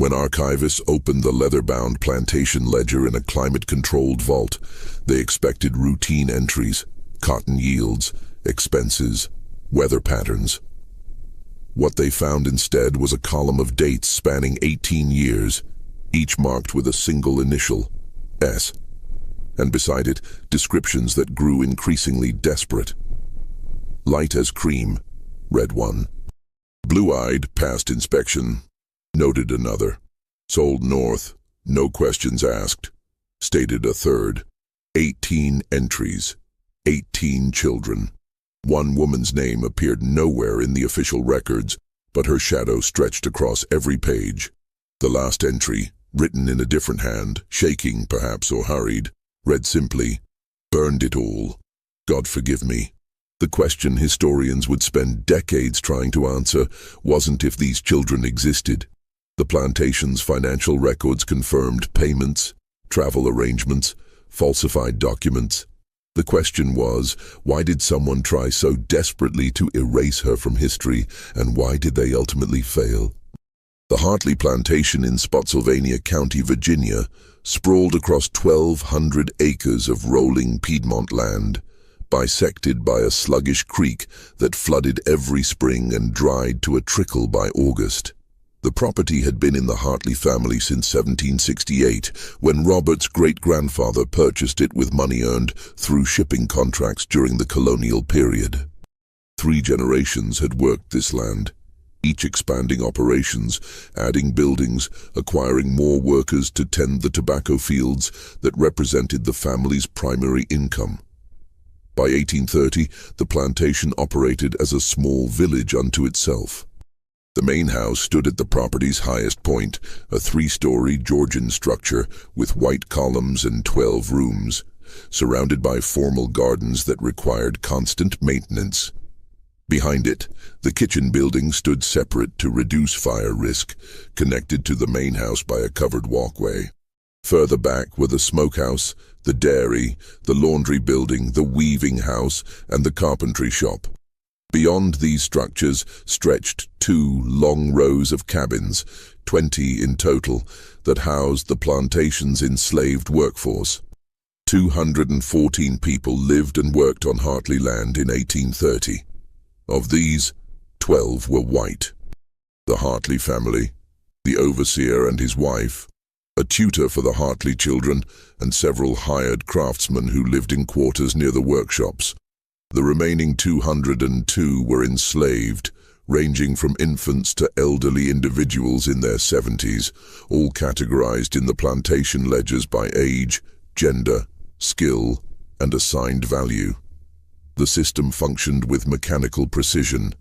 When archivists opened the leather-bound plantation ledger in a climate-controlled vault, they expected routine entries, cotton yields, expenses, weather patterns. What they found instead was a column of dates spanning 18 years, each marked with a single initial, S, and beside it, descriptions that grew increasingly desperate. Light as cream, read one. Blue-eyed, passed inspection, noted another. Sold north, no questions asked, stated a third. 18 entries, 18 children. One woman's name appeared nowhere in the official records, but her shadow stretched across every page. The last entry, written in a different hand, shaking perhaps or hurried, read simply, "Burned it all. God forgive me." The question historians would spend decades trying to answer wasn't if these children existed. The plantation's financial records confirmed payments, travel arrangements, falsified documents. The question was, why did someone try so desperately to erase her from history, and why did they ultimately fail? The Hartley Plantation in Spotsylvania County, Virginia, sprawled across 1,200 acres of rolling Piedmont land, bisected by a sluggish creek that flooded every spring and dried to a trickle by August. The property had been in the Hartley family since 1768, when Robert's great-grandfather purchased it with money earned through shipping contracts during the colonial period. 3 generations had worked this land, each expanding operations, adding buildings, acquiring more workers to tend the tobacco fields that represented the family's primary income. By 1830, the plantation operated as a small village unto itself. The main house stood at the property's highest point, a 3-story Georgian structure with white columns and 12 rooms, surrounded by formal gardens that required constant maintenance. Behind it, the kitchen building stood separate to reduce fire risk, connected to the main house by a covered walkway. Further back were the smokehouse, the dairy, the laundry building, the weaving house, and the carpentry shop. Beyond these structures stretched 2 long rows of cabins, 20 in total, that housed the plantation's enslaved workforce. 214 people lived and worked on Hartley land in 1830. Of these, 12 were white. The Hartley family, the overseer and his wife, a tutor for the Hartley children, and several hired craftsmen who lived in quarters near the workshops. The remaining 202 were enslaved, ranging from infants to elderly individuals in their 70s, all categorized in the plantation ledgers by age, gender, skill, and assigned value. The system functioned with mechanical precision.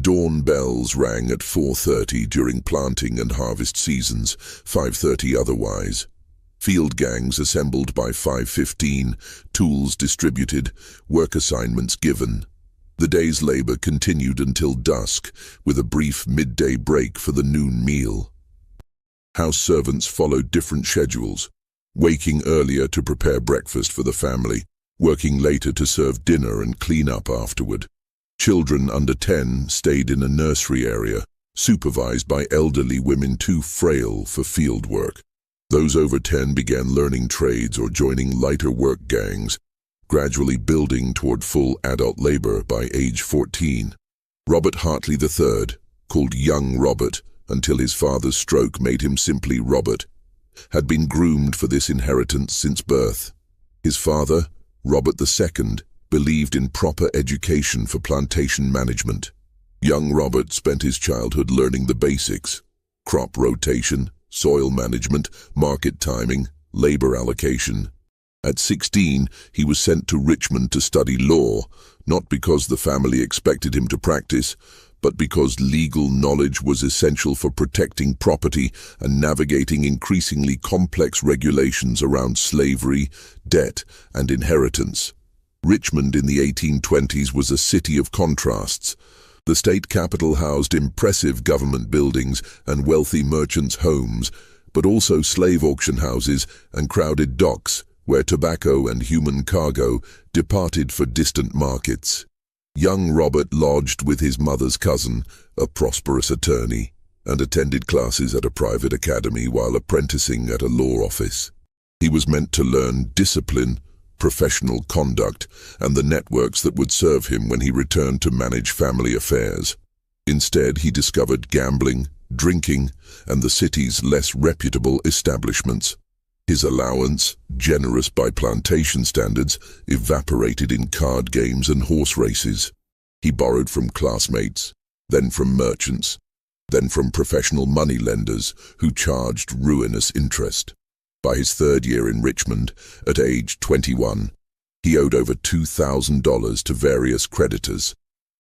Dawn bells rang at 4:30 during planting and harvest seasons, 5:30 otherwise. Field gangs assembled by 5:15, tools distributed, work assignments given. The day's labor continued until dusk, with a brief midday break for the noon meal. House servants followed different schedules, waking earlier to prepare breakfast for the family, working later to serve dinner and clean up afterward. Children under 10 stayed in a nursery area, supervised by elderly women too frail for field work. Those over 10 began learning trades or joining lighter work gangs, gradually building toward full adult labor by age 14. Robert Hartley III, called Young Robert until his father's stroke made him simply Robert, had been groomed for this inheritance since birth. His father, Robert II, believed in proper education for plantation management. Young Robert spent his childhood learning the basics: crop rotation, soil management, market timing, labor allocation. At 16, he was sent to Richmond to study law, not because the family expected him to practice, but because legal knowledge was essential for protecting property and navigating increasingly complex regulations around slavery, debt, and inheritance. Richmond in the 1820s was a city of contrasts. The state capital housed impressive government buildings and wealthy merchants' homes, but also slave auction houses and crowded docks where tobacco and human cargo departed for distant markets. Young Robert lodged with his mother's cousin, a prosperous attorney, and attended classes at a private academy while apprenticing at a law office. He was meant to learn discipline, professional conduct, and the networks that would serve him when he returned to manage family affairs. Instead, he discovered gambling, drinking, and the city's less reputable establishments. His allowance, generous by plantation standards, evaporated in card games and horse races. He borrowed from classmates, then from merchants, then from professional money lenders who charged ruinous interest. By his third year in Richmond, at age 21, he owed over $2,000 to various creditors,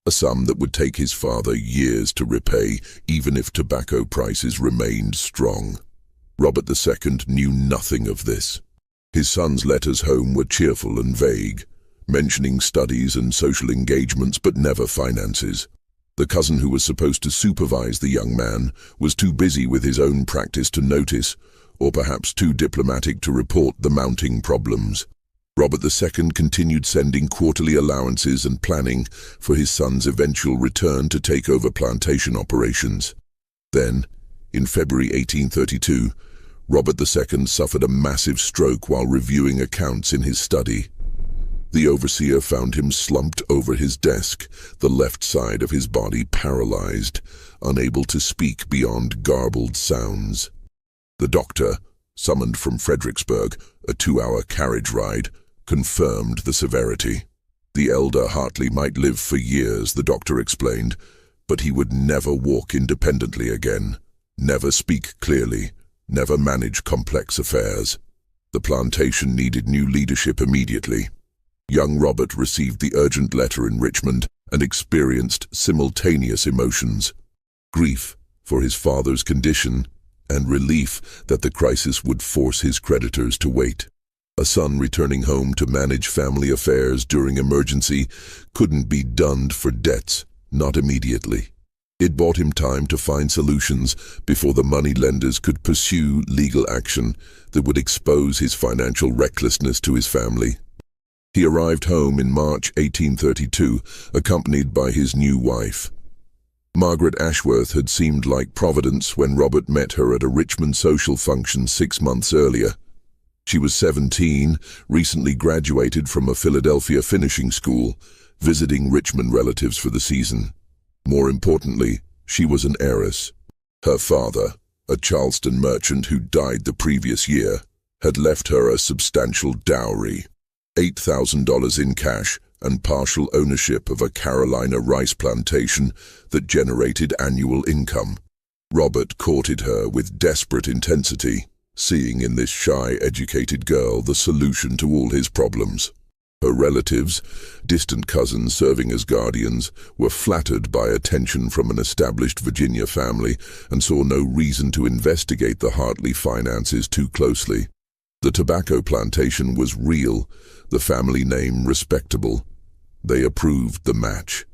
a sum that would take his father years to repay, even if tobacco prices remained strong. Robert II knew nothing of this. His son's letters home were cheerful and vague, mentioning studies and social engagements but never finances. The cousin who was supposed to supervise the young man was too busy with his own practice to notice, or perhaps too diplomatic to report the mounting problems. Robert II continued sending quarterly allowances and planning for his son's eventual return to take over plantation operations. Then, in February 1832, Robert II suffered a massive stroke while reviewing accounts in his study. The overseer found him slumped over his desk, the left side of his body paralyzed, unable to speak beyond garbled sounds. The doctor, summoned from Fredericksburg, a 2-hour carriage ride, confirmed the severity. The elder Hartley might live for years, the doctor explained, but he would never walk independently again, never speak clearly, never manage complex affairs. The plantation needed new leadership immediately. Young Robert received the urgent letter in Richmond and experienced simultaneous emotions: grief for his father's condition and relief that the crisis would force his creditors to wait. A son returning home to manage family affairs during emergency couldn't be dunned for debts, not immediately. It bought him time to find solutions before the money lenders could pursue legal action that would expose his financial recklessness to his family. He arrived home in March 1832, accompanied by his new wife. Margaret Ashworth had seemed like Providence when Robert met her at a Richmond social function 6 months earlier. She was 17, recently graduated from a Philadelphia finishing school, visiting Richmond relatives for the season. More importantly, she was an heiress. Her father, a Charleston merchant who died the previous year, had left her a substantial dowry, $8,000 in cash, and partial ownership of a Carolina rice plantation that generated annual income. Robert courted her with desperate intensity, seeing in this shy, educated girl the solution to all his problems. Her relatives, distant cousins serving as guardians, were flattered by attention from an established Virginia family and saw no reason to investigate the Hartley finances too closely. The tobacco plantation was real, the family name respectable. They approved the match.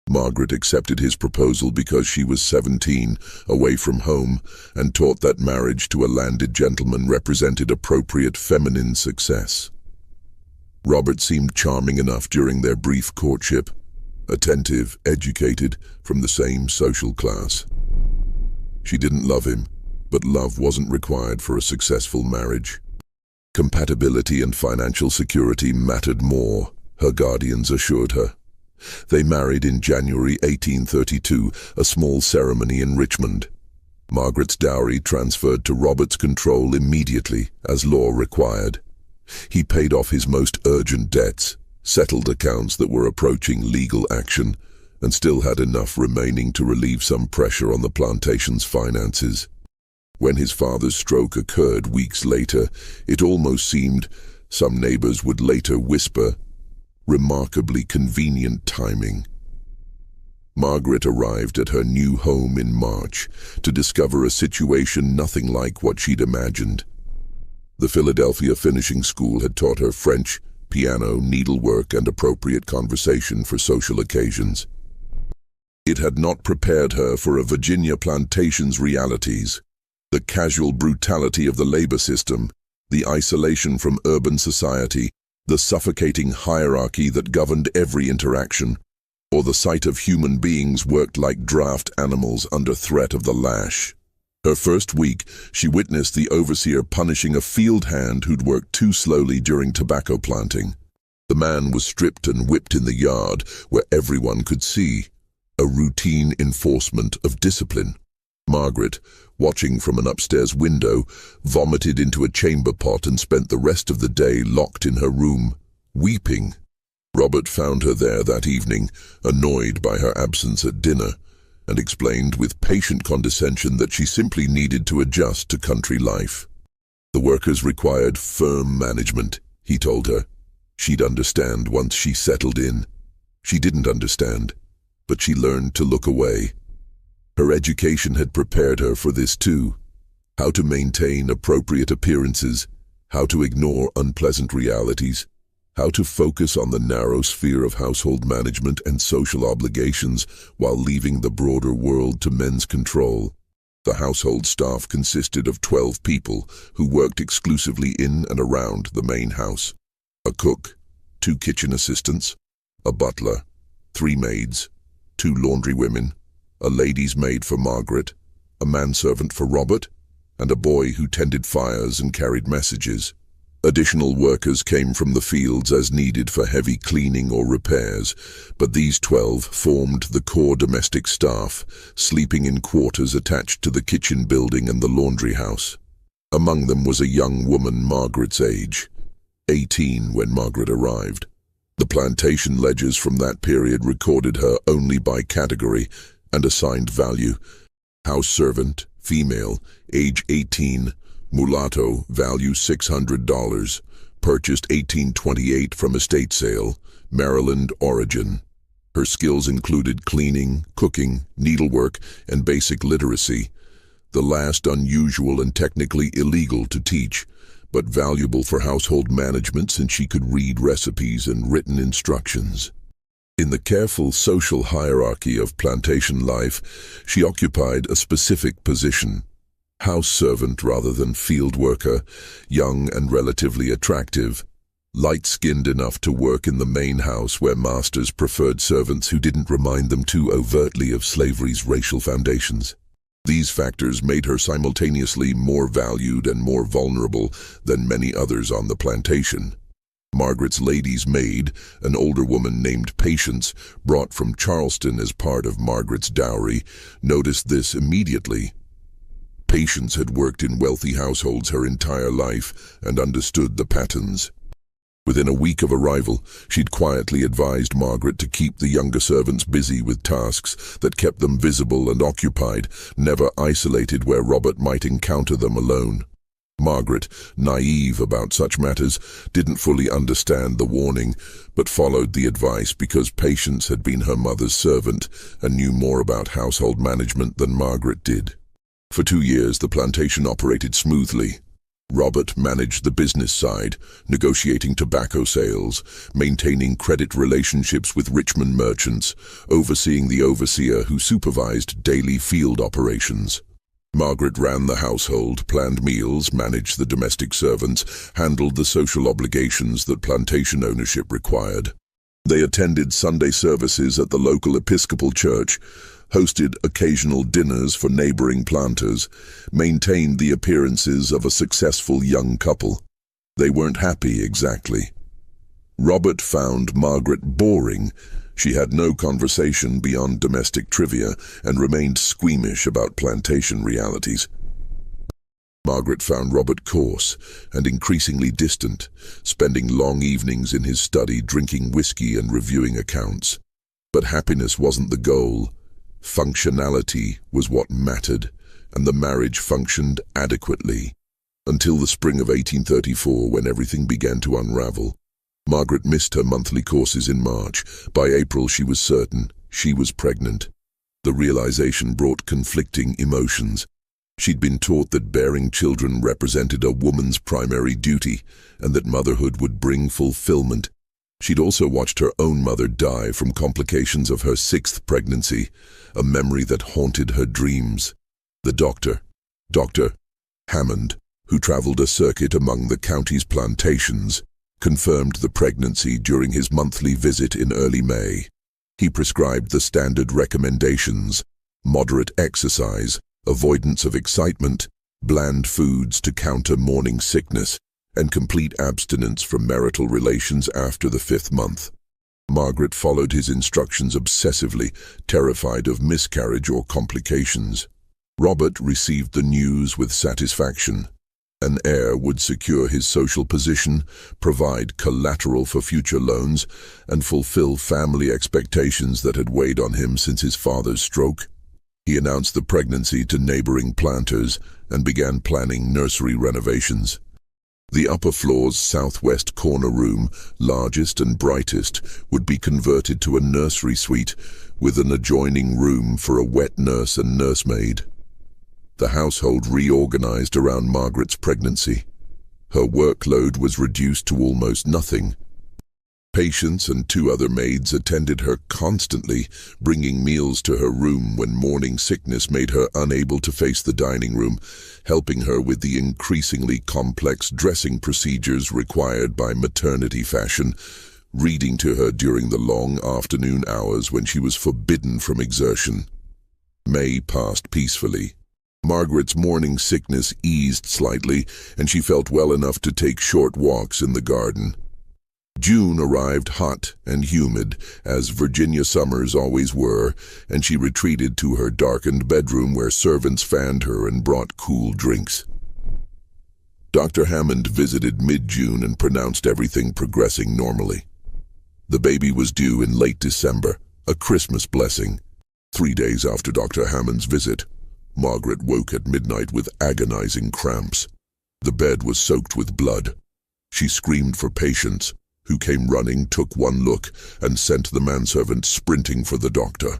Margaret accepted his proposal because she was 17, away from home, and taught that marriage to a landed gentleman represented appropriate feminine success. Robert seemed charming enough during their brief courtship, attentive, educated, from the same social class. She didn't love him, but love wasn't required for a successful marriage. Compatibility and financial security mattered more, her guardians assured her. They married in January 1832, a small ceremony in Richmond. Margaret's dowry transferred to Robert's control immediately, as law required. He paid off his most urgent debts, settled accounts that were approaching legal action, and still had enough remaining to relieve some pressure on the plantation's finances. When his father's stroke occurred weeks later, it almost seemed, some neighbors would later whisper, remarkably convenient timing. Margaret arrived at her new home in March to discover a situation nothing like what she'd imagined. The Philadelphia finishing school had taught her French, piano, needlework, and appropriate conversation for social occasions. It had not prepared her for a Virginia plantation's realities: the casual brutality of the labor system, the isolation from urban society, the suffocating hierarchy that governed every interaction. or the sight of human beings worked like draft animals under threat of the lash. Her first week, she witnessed the overseer punishing a field hand who'd worked too slowly during tobacco planting. The man was stripped and whipped in the yard where everyone could see, a routine enforcement of discipline. Margaret, watching from an upstairs window, vomited into a chamber pot and spent the rest of the day locked in her room, weeping. Robert found her there that evening, annoyed by her absence at dinner, and explained with patient condescension that she simply needed to adjust to country life. The workers required firm management, he told her. She'd understand once she settled in. She didn't understand, but she learned to look away. Her education had prepared her for this too. How to maintain appropriate appearances, how to ignore unpleasant realities, how to focus on the narrow sphere of household management and social obligations while leaving the broader world to men's control. The household staff consisted of 12 people who worked exclusively in and around the main house. A cook, 2 kitchen assistants, a butler, 3 maids, 2 laundry women, a lady's maid for Margaret, a manservant for Robert, and a boy who tended fires and carried messages. Additional workers came from the fields as needed for heavy cleaning or repairs, but these 12 formed the core domestic staff, sleeping in quarters attached to the kitchen building and the laundry house. Among them was a young woman Margaret's age, 18 when Margaret arrived. The plantation ledgers from that period recorded her only by category and assigned value. House servant, female, age 18, mulatto, value $600, purchased 1828 from estate sale, Maryland origin. Her skills included cleaning, cooking, needlework, and basic literacy, the last unusual and technically illegal to teach, but valuable for household management since she could read recipes and written instructions. In the careful social hierarchy of plantation life, she occupied a specific position. House servant rather than field worker, young and relatively attractive, light-skinned enough to work in the main house where masters preferred servants who didn't remind them too overtly of slavery's racial foundations. These factors made her simultaneously more valued and more vulnerable than many others on the plantation. Margaret's lady's maid, an older woman named Patience, brought from Charleston as part of Margaret's dowry, noticed this immediately. Patience had worked in wealthy households her entire life and understood the patterns. Within a week of arrival, she'd quietly advised Margaret to keep the younger servants busy with tasks that kept them visible and occupied, never isolated where Robert might encounter them alone. Margaret, naive about such matters, didn't fully understand the warning, but followed the advice because Patience had been her mother's servant and knew more about household management than Margaret did. For 2 years, the plantation operated smoothly. Robert managed the business side, negotiating tobacco sales, maintaining credit relationships with Richmond merchants, overseeing the overseer who supervised daily field operations. Margaret ran the household, planned meals, managed the domestic servants, handled the social obligations that plantation ownership required. They attended Sunday services at the local Episcopal church, hosted occasional dinners for neighboring planters, maintained the appearances of a successful young couple. They weren't happy exactly. Robert found Margaret boring. She had no conversation beyond domestic trivia and remained squeamish about plantation realities. Margaret found Robert coarse and increasingly distant, spending long evenings in his study drinking whiskey and reviewing accounts. But happiness wasn't the goal. Functionality was what mattered, and the marriage functioned adequately. Until the spring of 1834, when everything began to unravel. Margaret missed her monthly courses in March. By April, she was certain she was pregnant. The realization brought conflicting emotions. She'd been taught that bearing children represented a woman's primary duty, and that motherhood would bring fulfillment. She'd also watched her own mother die from complications of her 6th pregnancy, a memory that haunted her dreams. The doctor, Dr. Hammond, who traveled a circuit among the county's plantations, confirmed the pregnancy during his monthly visit in early May. He prescribed the standard recommendations: moderate exercise, avoidance of excitement, bland foods to counter morning sickness, and complete abstinence from marital relations after the 5th month. Margaret followed his instructions obsessively, terrified of miscarriage or complications. Robert received the news with satisfaction. An heir would secure his social position, provide collateral for future loans, and fulfill family expectations that had weighed on him since his father's stroke. He announced the pregnancy to neighboring planters and began planning nursery renovations. The upper floor's southwest corner room, largest and brightest, would be converted to a nursery suite with an adjoining room for a wet nurse and nursemaid. The household reorganized around Margaret's pregnancy. Her workload was reduced to almost nothing. Patients and 2 other maids attended her constantly, bringing meals to her room when morning sickness made her unable to face the dining room, helping her with the increasingly complex dressing procedures required by maternity fashion, reading to her during the long afternoon hours when she was forbidden from exertion. May passed peacefully. Margaret's morning sickness eased slightly, and she felt well enough to take short walks in the garden. June arrived hot and humid, as Virginia summers always were, and she retreated to her darkened bedroom where servants fanned her and brought cool drinks. Dr. Hammond visited mid-June and pronounced everything progressing normally. The baby was due in late December, a Christmas blessing. 3 days after Dr. Hammond's visit, Margaret woke at midnight with agonizing cramps. The bed was soaked with blood. She screamed for patients, who came running, took one look, and sent the manservant sprinting for the doctor.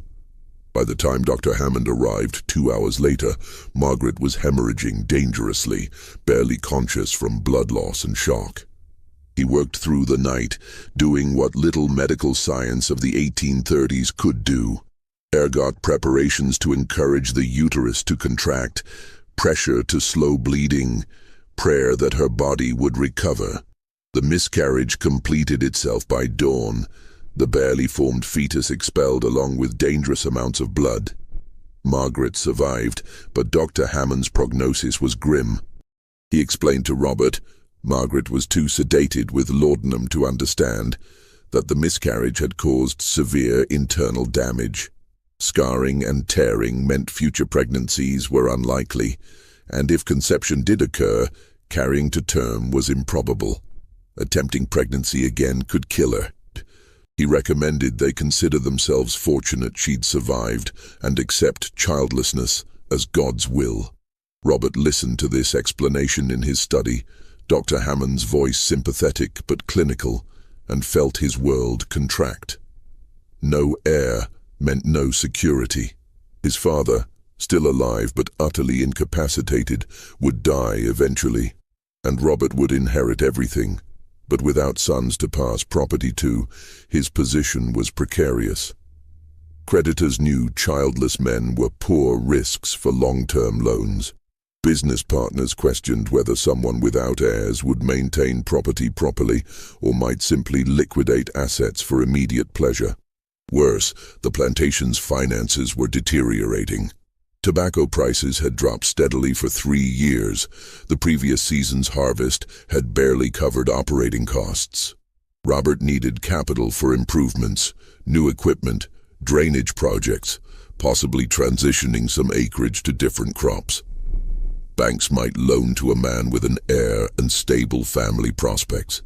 By the time Dr. Hammond arrived 2 hours later, Margaret was hemorrhaging dangerously, barely conscious from blood loss and shock. He worked through the night, doing what little medical science of the 1830s could do. Ergot preparations to encourage the uterus to contract, pressure to slow bleeding, prayer that her body would recover. The miscarriage completed itself by dawn, the barely formed fetus expelled along with dangerous amounts of blood. Margaret survived, but Dr. Hammond's prognosis was grim. He explained to Robert, Margaret was too sedated with laudanum to understand, that the miscarriage had caused severe internal damage. Scarring and tearing meant future pregnancies were unlikely, and if conception did occur, carrying to term was improbable. Attempting pregnancy again could kill her. He recommended they consider themselves fortunate she'd survived and accept childlessness as God's will. Robert listened to this explanation in his study, Dr. Hammond's voice sympathetic but clinical, and felt his world contract. No heir meant no security. His father, still alive but utterly incapacitated, would die eventually, and Robert would inherit everything. But without sons to pass property to, his position was precarious. Creditors knew childless men were poor risks for long-term loans. Business partners questioned whether someone without heirs would maintain property properly or might simply liquidate assets for immediate pleasure. Worse, the plantation's finances were deteriorating. Tobacco prices had dropped steadily for 3 years. The previous season's harvest had barely covered operating costs. Robert needed capital for improvements, new equipment, drainage projects, possibly transitioning some acreage to different crops. Banks might loan to a man with an heir and stable family prospects.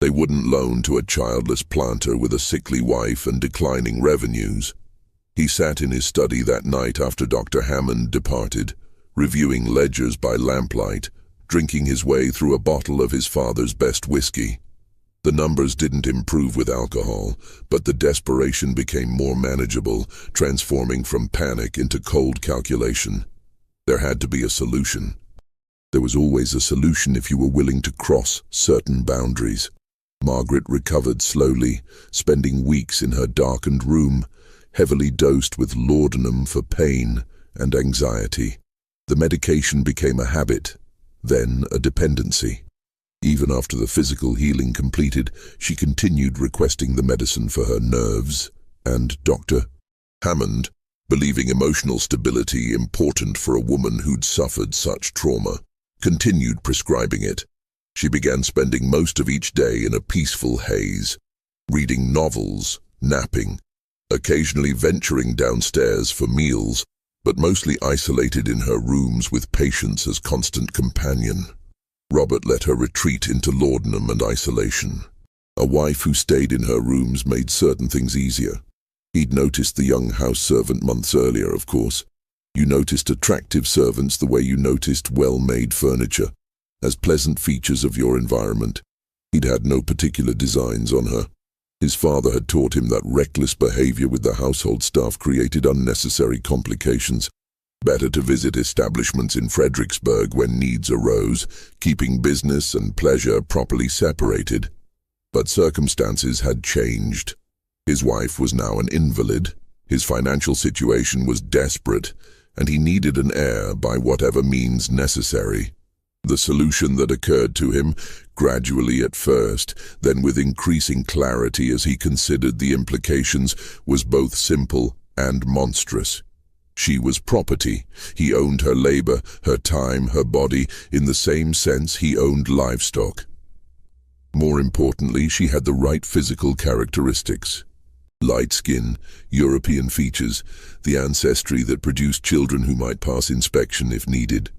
They wouldn't loan to a childless planter with a sickly wife and declining revenues. He sat in his study that night after Dr. Hammond departed, reviewing ledgers by lamplight, drinking his way through a bottle of his father's best whiskey. The numbers didn't improve with alcohol, but the desperation became more manageable, transforming from panic into cold calculation. There had to be a solution. There was always a solution if you were willing to cross certain boundaries. Margaret recovered slowly, spending weeks in her darkened room, heavily dosed with laudanum for pain and anxiety. The medication became a habit, then a dependency. Even after the physical healing completed, she continued requesting the medicine for her nerves, And Dr. Hammond, believing emotional stability important for a woman who'd suffered such trauma, continued prescribing it. She began spending most of each day in a peaceful haze, reading novels, napping, occasionally venturing downstairs for meals, but mostly isolated in her rooms with patience as constant companion. Robert let her retreat into laudanum and isolation. A wife who stayed in her rooms made certain things easier. He'd noticed the young house servant months earlier, of course. You noticed attractive servants the way you noticed well-made furniture, as pleasant features of your environment. He'd had no particular designs on her. His father had taught him that reckless behavior with the household staff created unnecessary complications. Better to visit establishments in Fredericksburg when needs arose, keeping business and pleasure properly separated. But circumstances had changed. His wife was now an invalid. His financial situation was desperate, and he needed an heir by whatever means necessary. The solution that occurred to him, gradually at first, then with increasing clarity as he considered the implications, was both simple and monstrous. She was property. He owned her labor, her time, her body, in the same sense he owned livestock. More importantly, she had the right physical characteristics. Light skin, European features, the ancestry that produced children who might pass inspection if needed.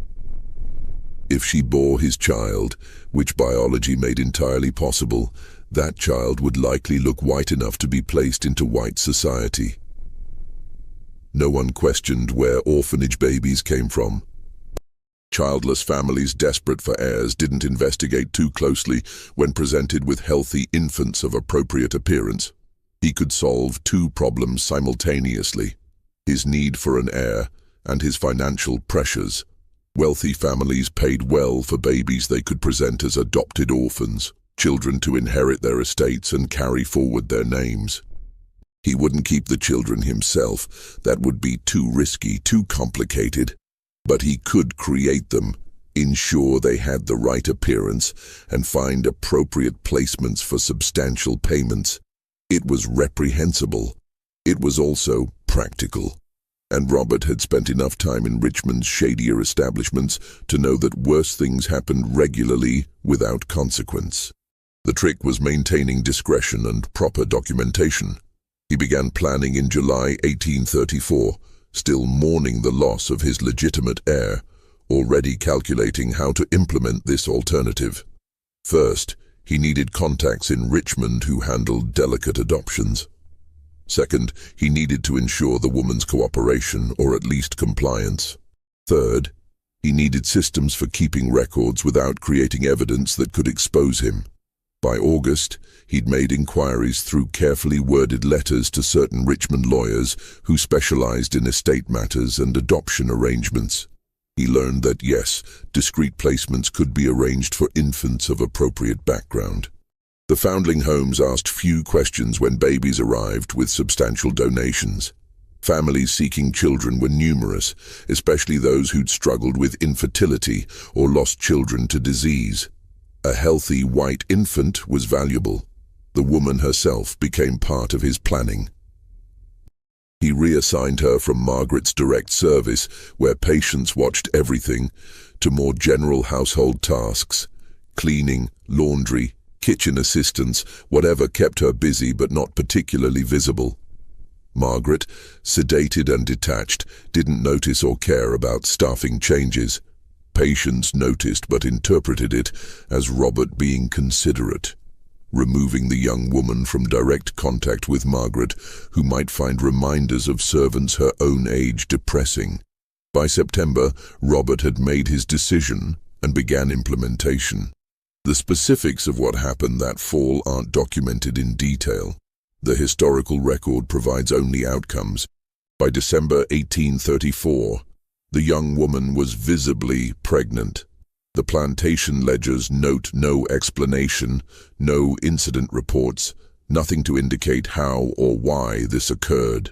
If she bore his child, which biology made entirely possible, that child would likely look white enough to be placed into white society. No one questioned where orphanage babies came from. Childless families desperate for heirs didn't investigate too closely when presented with healthy infants of appropriate appearance. He could solve two problems simultaneously: his need for an heir and his financial pressures. Wealthy families paid well for babies they could present as adopted orphans, children to inherit their estates and carry forward their names. He wouldn't keep the children himself. That would be too risky, too complicated. But he could create them, ensure they had the right appearance, and find appropriate placements for substantial payments. It was reprehensible. It was also practical. And Robert had spent enough time in Richmond's shadier establishments to know that worse things happened regularly without consequence. The trick was maintaining discretion and proper documentation. He began planning in July 1834, still mourning the loss of his legitimate heir, already calculating how to implement this alternative. First, he needed contacts in Richmond who handled delicate adoptions. Second, he needed to ensure the woman's cooperation, or at least compliance. Third, he needed systems for keeping records without creating evidence that could expose him. By August, he'd made inquiries through carefully worded letters to certain Richmond lawyers who specialized in estate matters and adoption arrangements. He learned that, yes, discreet placements could be arranged for infants of appropriate background. The foundling homes asked few questions when babies arrived with substantial donations. Families seeking children were numerous, especially those who'd struggled with infertility or lost children to disease. A healthy white infant was valuable. The woman herself became part of his planning. He reassigned her from Margaret's direct service, where patients watched everything, to more general household tasks: cleaning, laundry, kitchen assistance, whatever kept her busy but not particularly visible. Margaret, sedated and detached, didn't notice or care about staffing changes. Patients noticed but interpreted it as Robert being considerate, removing the young woman from direct contact with Margaret, who might find reminders of servants her own age depressing. By September, Robert had made his decision and began implementation. The specifics of what happened that fall aren't documented in detail. The historical record provides only outcomes. By December 1834, the young woman was visibly pregnant. The plantation ledgers note no explanation, no incident reports, nothing to indicate how or why this occurred.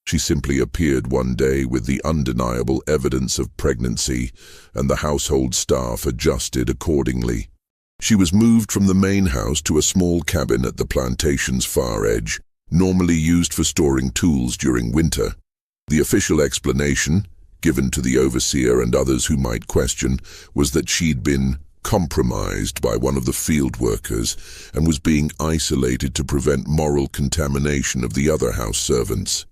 She simply appeared one day with the undeniable evidence of pregnancy, and the household staff adjusted accordingly. She was moved from the main house to a small cabin at the plantation's far edge, normally used for storing tools during winter. The official explanation, given to the overseer and others who might question, was that she'd been compromised by one of the field workers and was being isolated to prevent moral contamination of the other house servants.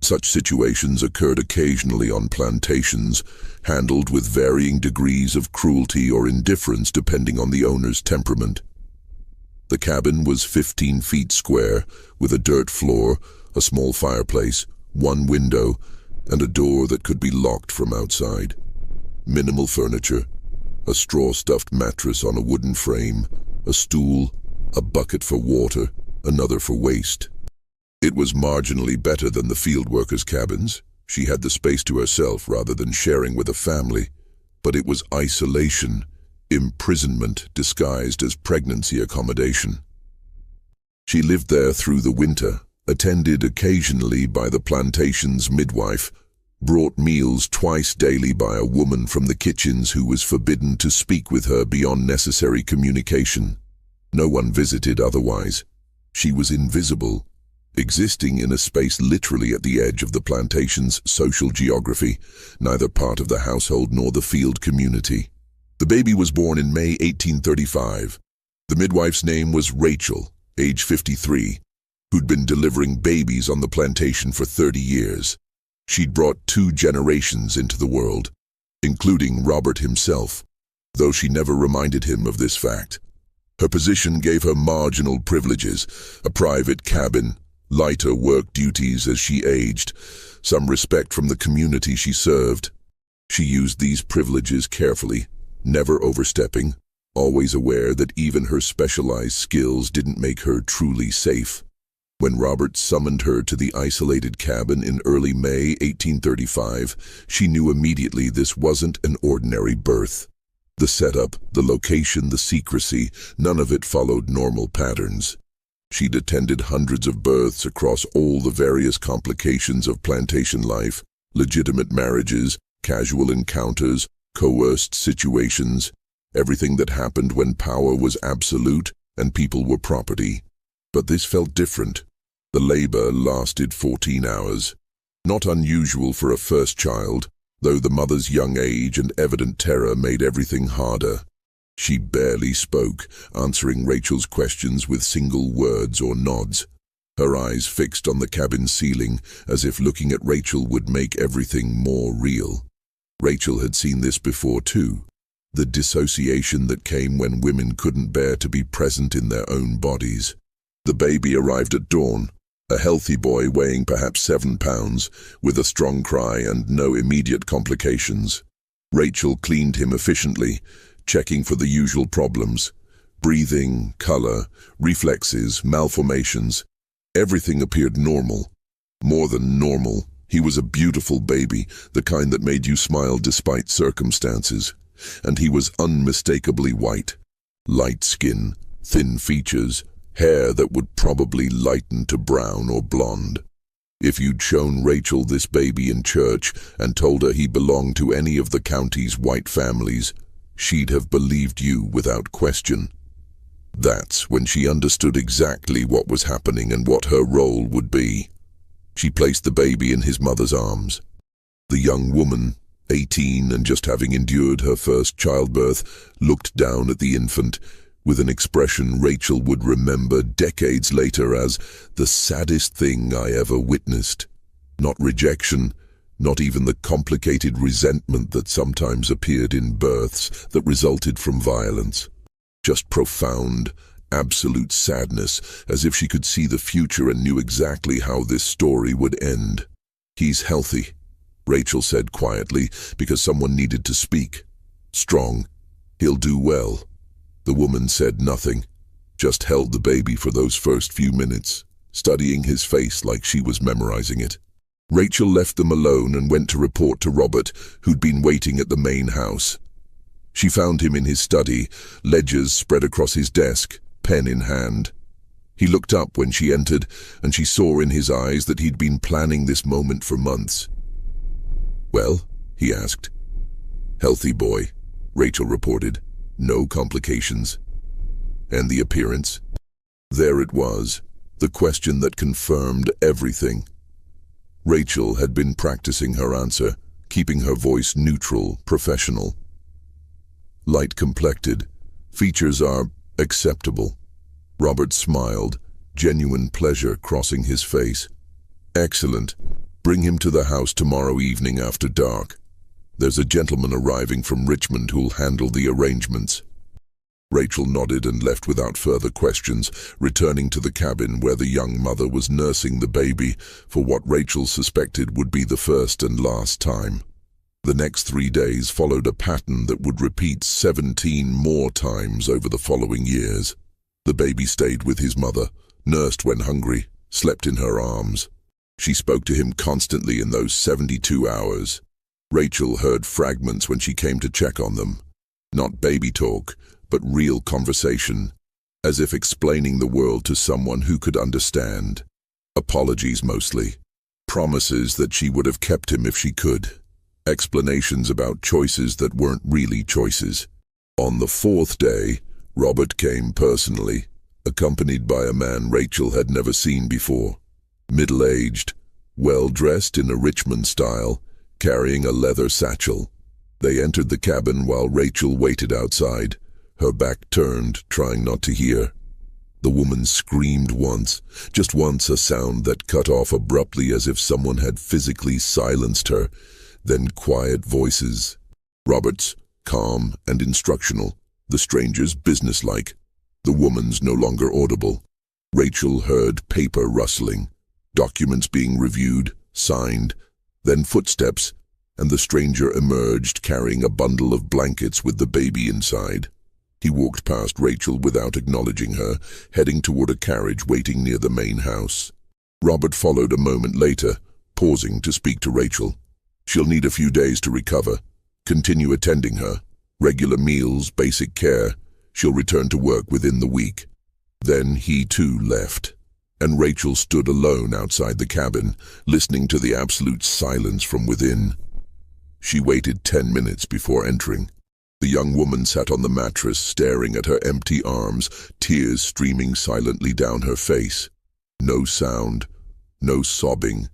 Such situations occurred occasionally on plantations, handled with varying degrees of cruelty or indifference depending on the owner's temperament. The cabin was 15 feet square, with a dirt floor, a small fireplace, one window, and a door that could be locked from outside. Minimal furniture, a straw-stuffed mattress on a wooden frame, a stool, a bucket for water, another for waste. It was marginally better than the field workers' cabins. She had the space to herself rather than sharing with a family, but it was isolation, imprisonment disguised as pregnancy accommodation. She lived there through the winter, attended occasionally by the plantation's midwife, brought meals twice daily by a woman from the kitchens who was forbidden to speak with her beyond necessary communication. No one visited otherwise. She was invisible, existing in a space literally at the edge of the plantation's social geography, neither part of the household nor the field community. The baby was born in May 1835. The midwife's name was Rachel, age 53, who'd been delivering babies on the plantation for 30 years. She'd brought 2 generations into the world, including Robert himself, though she never reminded him of this fact. Her position gave her marginal privileges, a private cabin, lighter work duties as she aged, some respect from the community she served. She used these privileges carefully, never overstepping, always aware that even her specialized skills didn't make her truly safe. When Robert summoned her to the isolated cabin in early May 1835, she knew immediately this wasn't an ordinary birth. The setup, the location, the secrecy, none of it followed normal patterns. She'd attended hundreds of births across all the various complications of plantation life, legitimate marriages, casual encounters, coerced situations, everything that happened when power was absolute and people were property. But this felt different. The labor lasted 14 hours. Not unusual for a first child, though the mother's young age and evident terror made everything harder. She barely spoke, answering Rachel's questions with single words or nods, her eyes fixed on the cabin ceiling, as if looking at Rachel would make everything more real. Rachel had seen this before too, the dissociation that came when women couldn't bear to be present in their own bodies. The baby arrived at dawn, a healthy boy weighing perhaps 7 pounds, with a strong cry and no immediate complications. Rachel cleaned him efficiently, checking for the usual problems: breathing, color, reflexes, malformations. Everything appeared normal. More than normal. He was a beautiful baby, the kind that made you smile despite circumstances. And he was unmistakably white. Light skin, thin features, hair that would probably lighten to brown or blonde. If you'd shown Rachel this baby in church and told her he belonged to any of the county's white families, she'd have believed you without question. That's when she understood exactly what was happening and what her role would be. She placed the baby in his mother's arms. The young woman, 18 and just having endured her first childbirth, looked down at the infant with an expression Rachel would remember decades later as the saddest thing I ever witnessed. Not rejection, not even the complicated resentment that sometimes appeared in births that resulted from violence. Just profound, absolute sadness, as if she could see the future and knew exactly how this story would end. "He's healthy," Rachel said quietly, because someone needed to speak. "Strong. He'll do well." The woman said nothing, just held the baby for those first few minutes, studying his face like she was memorizing it. Rachel left them alone and went to report to Robert, who'd been waiting at the main house. She found him in his study, ledgers spread across his desk, pen in hand. He looked up when she entered, and she saw in his eyes that he'd been planning this moment for months. "Well?" he asked. "Healthy boy," Rachel reported. "No complications." And the appearance? There it was, the question that confirmed everything. Rachel had been practicing her answer, keeping her voice neutral, professional. Light-complected. Features are acceptable. Robert smiled, genuine pleasure crossing his face. Excellent. Bring him to the house tomorrow evening after dark. There's a gentleman arriving from Richmond who'll handle the arrangements. Rachel nodded and left without further questions, returning to the cabin where the young mother was nursing the baby for what Rachel suspected would be the first and last time. The next 3 days followed a pattern that would repeat 17 more times over the following years. The baby stayed with his mother, nursed when hungry, slept in her arms. She spoke to him constantly in those 72 hours. Rachel heard fragments when she came to check on them. Not baby talk, but real conversation, as if explaining the world to someone who could understand. Apologies mostly. Promises that she would have kept him if she could. Explanations about choices that weren't really choices. On the 4th day, Robert came personally, accompanied by a man Rachel had never seen before. Middle-aged, well-dressed in a Richmond style, carrying a leather satchel. They entered the cabin while Rachel waited outside, her back turned, trying not to hear. The woman screamed once, just once, a sound that cut off abruptly as if someone had physically silenced her. Then quiet voices. Robert's, calm and instructional. The stranger's businesslike. The woman's no longer audible. Rachel heard paper rustling, documents being reviewed, signed, then footsteps, and the stranger emerged carrying a bundle of blankets with the baby inside. He walked past Rachel without acknowledging her, heading toward a carriage waiting near the main house. Robert followed a moment later, pausing to speak to Rachel. She'll need a few days to recover. Continue attending her. Regular meals, basic care. She'll return to work within the week. Then he too left, and Rachel stood alone outside the cabin, listening to the absolute silence from within. She waited 10 minutes before entering. The young woman sat on the mattress, staring at her empty arms, tears streaming silently down her face. No sound, no sobbing,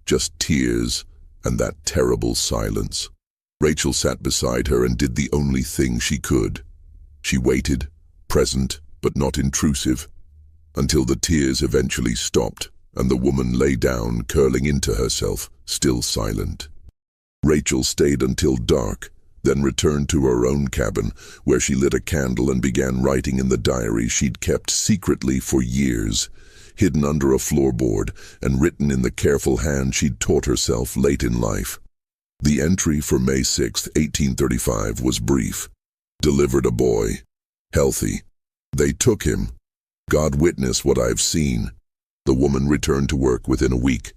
just tears and that terrible silence. Rachel sat beside her and did the only thing she could. She waited, present but not intrusive, until the tears eventually stopped and the woman lay down, curling into herself, still silent. Rachel stayed until dark, then returned to her own cabin, where she lit a candle and began writing in the diary she'd kept secretly for years, hidden under a floorboard and written in the careful hand she'd taught herself late in life. The entry for May 6, 1835 was brief. Delivered a boy. Healthy. They took him. God witness what I've seen. The woman returned to work within a week,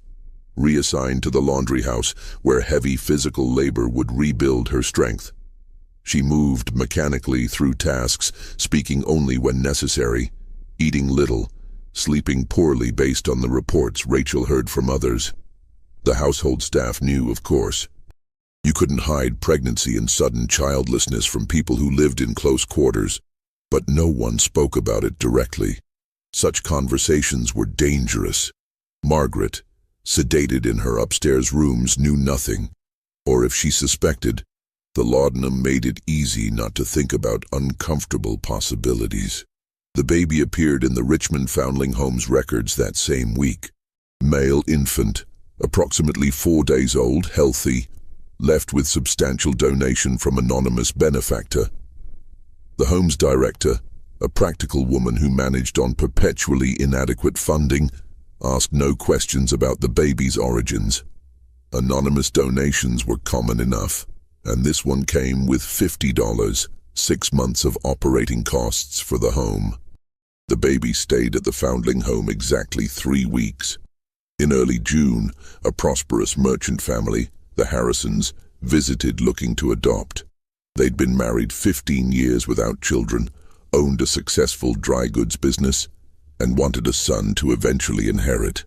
reassigned to the laundry house where heavy physical labor would rebuild her strength. She moved mechanically through tasks, speaking only when necessary, eating little, sleeping poorly based on the reports Rachel heard from others. The household staff knew, of course. You couldn't hide pregnancy and sudden childlessness from people who lived in close quarters, but no one spoke about it directly. Such conversations were dangerous. Margaret, sedated in her upstairs rooms, knew nothing, or if she suspected, the laudanum made it easy not to think about uncomfortable possibilities. The baby appeared in the Richmond Foundling Home's records that same week. Male infant, approximately 4 days old, healthy, left with substantial donation from anonymous benefactor. The home's director, a practical woman who managed on perpetually inadequate funding, asked no questions about the baby's origins. Anonymous donations were common enough, and this one came with $50, 6 months of operating costs for the home. The baby stayed at the Foundling home exactly 3 weeks. In early June, a prosperous merchant family, the Harrisons, visited looking to adopt. They'd been married 15 years without children, owned a successful dry goods business, and wanted a son to eventually inherit.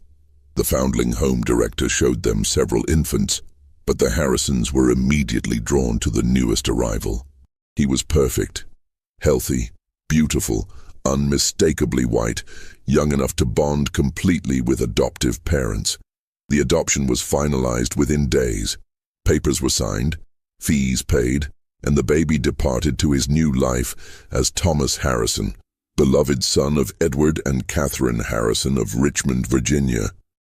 The Foundling home director showed them several infants, but the Harrisons were immediately drawn to the newest arrival. He was perfect, healthy, beautiful, unmistakably white, young enough to bond completely with adoptive parents. The adoption was finalized within days. Papers were signed, fees paid, and the baby departed to his new life as Thomas Harrison, beloved son of Edward and Catherine Harrison of Richmond, Virginia.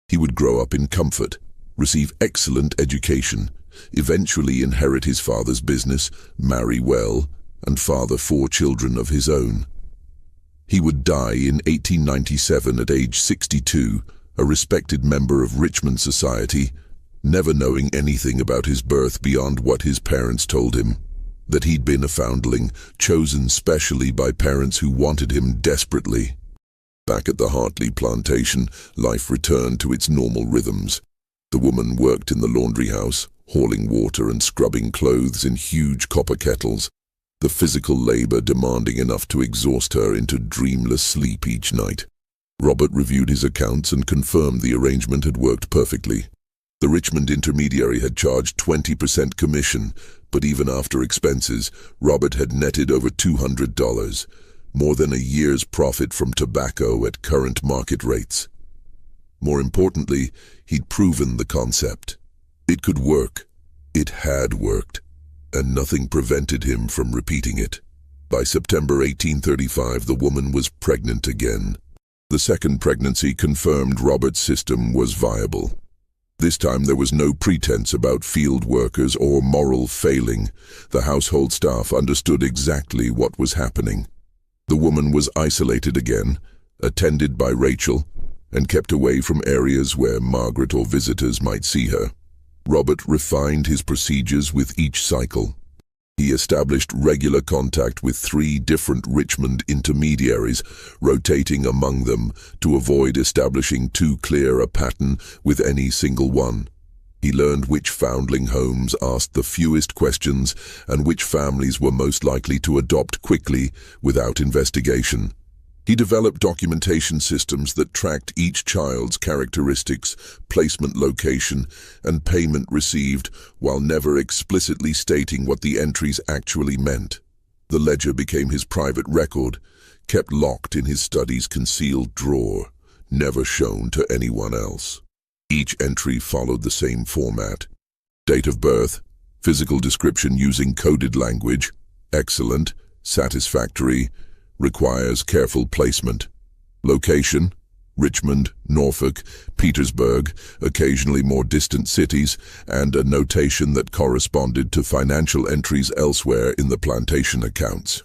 He would grow up in comfort, receive excellent education, eventually inherit his father's business, marry well, and father 4 children of his own. He would die in 1897 at age 62, a respected member of Richmond society, never knowing anything about his birth beyond what his parents told him, that he'd been a foundling, chosen specially by parents who wanted him desperately. Back at the Hartley plantation, life returned to its normal rhythms. The woman worked in the laundry house, hauling water and scrubbing clothes in huge copper kettles, the physical labor demanding enough to exhaust her into dreamless sleep each night. Robert reviewed his accounts and confirmed the arrangement had worked perfectly. The Richmond intermediary had charged 20% commission, but even after expenses, Robert had netted over $200, more than a year's profit from tobacco at current market rates. More importantly, he'd proven the concept. It could work. It had worked, and nothing prevented him from repeating it. By September 1835, the woman was pregnant again. The second pregnancy confirmed Robert's system was viable. This time there was no pretense about field workers or moral failing. The household staff understood exactly what was happening. The woman was isolated again, attended by Rachel, and kept away from areas where Margaret or visitors might see her. Robert refined his procedures with each cycle. He established regular contact with 3 different Richmond intermediaries, rotating among them to avoid establishing too clear a pattern with any single one. He learned which foundling homes asked the fewest questions and which families were most likely to adopt quickly without investigation. He developed documentation systems that tracked each child's characteristics, placement location, and payment received, while never explicitly stating what the entries actually meant. The ledger became his private record, kept locked in his study's concealed drawer, never shown to anyone else. Each entry followed the same format. Date of birth, physical description using coded language, excellent, satisfactory, requires careful placement. Location, Richmond, Norfolk, Petersburg, occasionally more distant cities, and a notation that corresponded to financial entries elsewhere in the plantation accounts.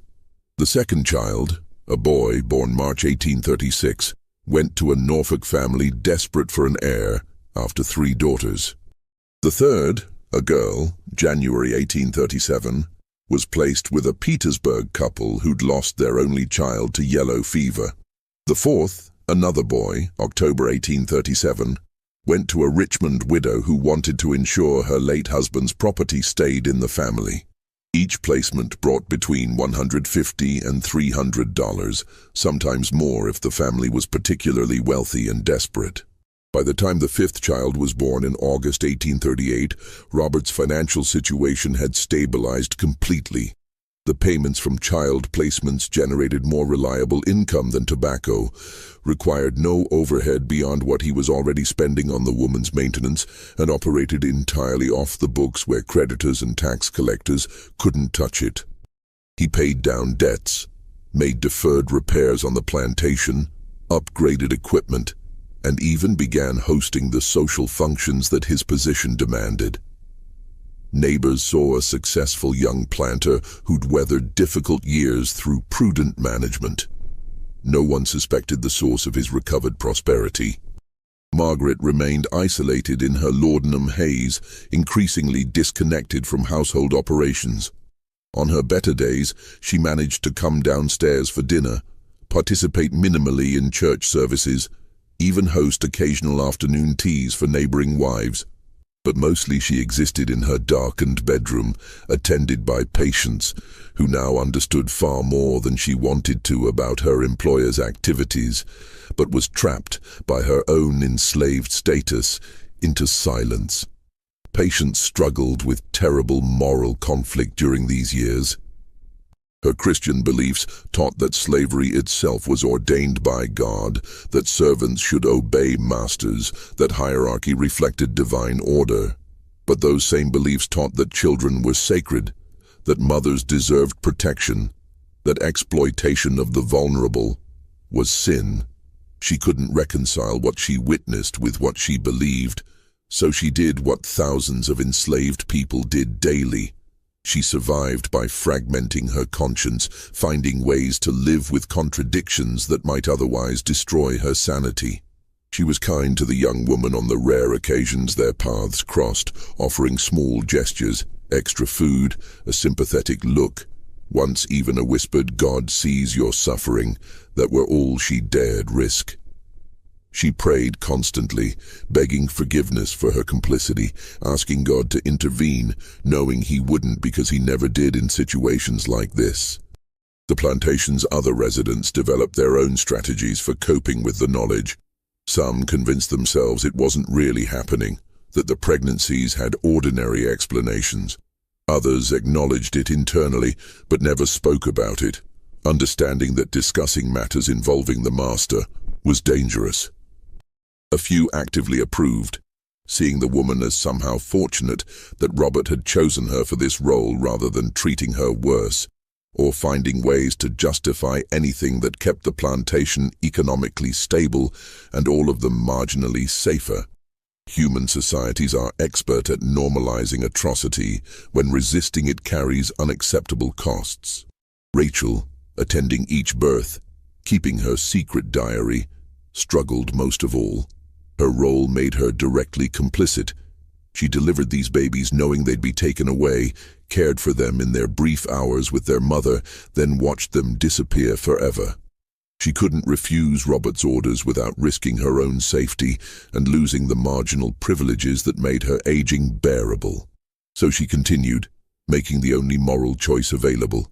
The second child, a boy born March 1836, went to a Norfolk family desperate for an heir after 3 daughters. The third, a girl, January 1837, was placed with a Petersburg couple who'd lost their only child to yellow fever. The fourth, another boy, October 1837, went to a Richmond widow who wanted to ensure her late husband's property stayed in the family. Each placement brought between $150 and $300, sometimes more if the family was particularly wealthy and desperate. By the time the 5th child was born in August 1838, Robert's financial situation had stabilized completely. The payments from child placements generated more reliable income than tobacco, required no overhead beyond what he was already spending on the woman's maintenance, and operated entirely off the books where creditors and tax collectors couldn't touch it. He paid down debts, made deferred repairs on the plantation, upgraded equipment, and even began hosting the social functions that his position demanded. Neighbors saw a successful young planter who'd weathered difficult years through prudent management. No one suspected the source of his recovered prosperity. Margaret remained isolated in her laudanum haze, increasingly disconnected from household operations. On her better days, she managed to come downstairs for dinner, participate minimally in church services, even host occasional afternoon teas for neighboring wives. But mostly she existed in her darkened bedroom, attended by patients who now understood far more than she wanted to about her employer's activities, but was trapped by her own enslaved status into silence. Patients struggled with terrible moral conflict during these years. Her Christian beliefs taught that slavery itself was ordained by God, that servants should obey masters, that hierarchy reflected divine order. But those same beliefs taught that children were sacred, that mothers deserved protection, that exploitation of the vulnerable was sin. She couldn't reconcile what she witnessed with what she believed, so she did what thousands of enslaved people did daily. She survived by fragmenting her conscience, finding ways to live with contradictions that might otherwise destroy her sanity. She was kind to the young woman on the rare occasions their paths crossed, offering small gestures, extra food, a sympathetic look, once even a whispered "God sees your suffering," that were all she dared risk. She prayed constantly, begging forgiveness for her complicity, asking God to intervene, knowing he wouldn't because he never did in situations like this. The plantation's other residents developed their own strategies for coping with the knowledge. Some convinced themselves it wasn't really happening, that the pregnancies had ordinary explanations. Others acknowledged it internally, but never spoke about it, understanding that discussing matters involving the master was dangerous. A few actively approved, seeing the woman as somehow fortunate that Robert had chosen her for this role rather than treating her worse, or finding ways to justify anything that kept the plantation economically stable and all of them marginally safer. Human societies are expert at normalizing atrocity when resisting it carries unacceptable costs. Rachel, attending each birth, keeping her secret diary, struggled most of all. Her role made her directly complicit. She delivered these babies knowing they'd be taken away, cared for them in their brief hours with their mother, then watched them disappear forever. She couldn't refuse Robert's orders without risking her own safety and losing the marginal privileges that made her aging bearable. So she continued, making the only moral choice available.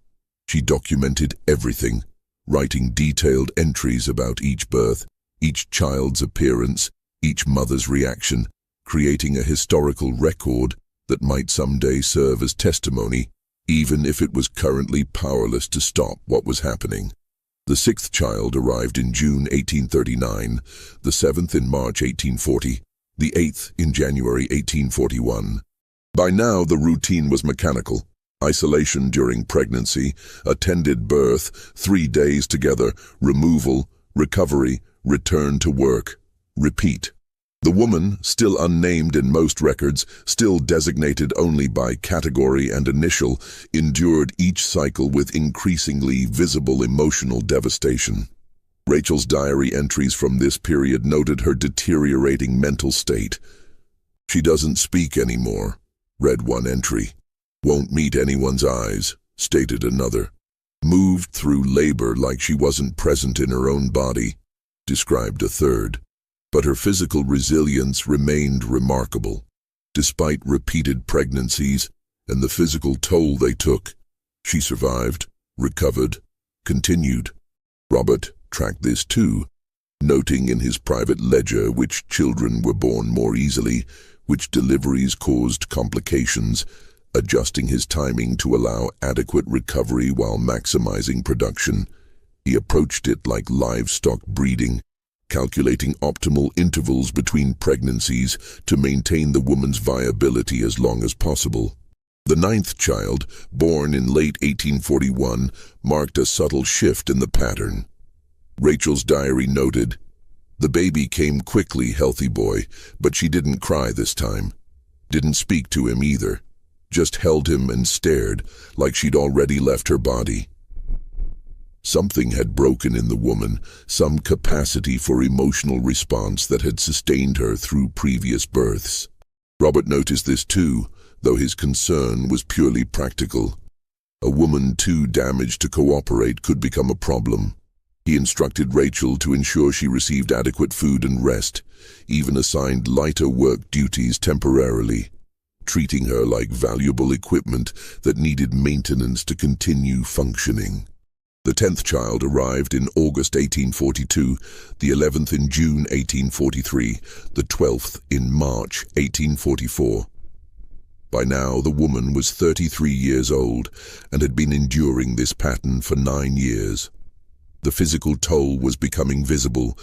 She documented everything, writing detailed entries about each birth, each child's appearance, each mother's reaction, creating a historical record that might someday serve as testimony, even if it was currently powerless to stop what was happening. The sixth child arrived in June 1839, the seventh in March 1840, the eighth in January 1841. By now the routine was mechanical. Isolation during pregnancy, attended birth, 3 days together, removal, recovery, return to work. Repeat. The woman, still unnamed in most records, still designated only by category and initial, endured each cycle with increasingly visible emotional devastation. Rachel's diary entries from this period noted her deteriorating mental state. "She doesn't speak anymore," read one entry. "Won't meet anyone's eyes," stated another. "Moved through labor like she wasn't present in her own body," described a third. But her physical resilience remained remarkable. Despite repeated pregnancies and the physical toll they took, she survived, recovered, continued. Robert tracked this too, noting in his private ledger which children were born more easily, which deliveries caused complications, adjusting his timing to allow adequate recovery while maximizing production. He approached it like livestock breeding, calculating optimal intervals between pregnancies to maintain the woman's viability as long as possible. The ninth child, born in late 1841, marked a subtle shift in the pattern. Rachel's diary noted, "The baby came quickly, healthy boy, but she didn't cry this time. Didn't speak to him either. Just held him and stared, like she'd already left her body." Something had broken in the woman, some capacity for emotional response that had sustained her through previous births. Robert noticed this too, though his concern was purely practical. A woman too damaged to cooperate could become a problem. He instructed Rachel to ensure she received adequate food and rest, even assigned lighter work duties temporarily, treating her like valuable equipment that needed maintenance to continue functioning. The 10th child arrived in August 1842, the 11th in June 1843, the 12th in March 1844. By now, the woman was 33 years old and had been enduring this pattern for 9 years. The physical toll was becoming visible: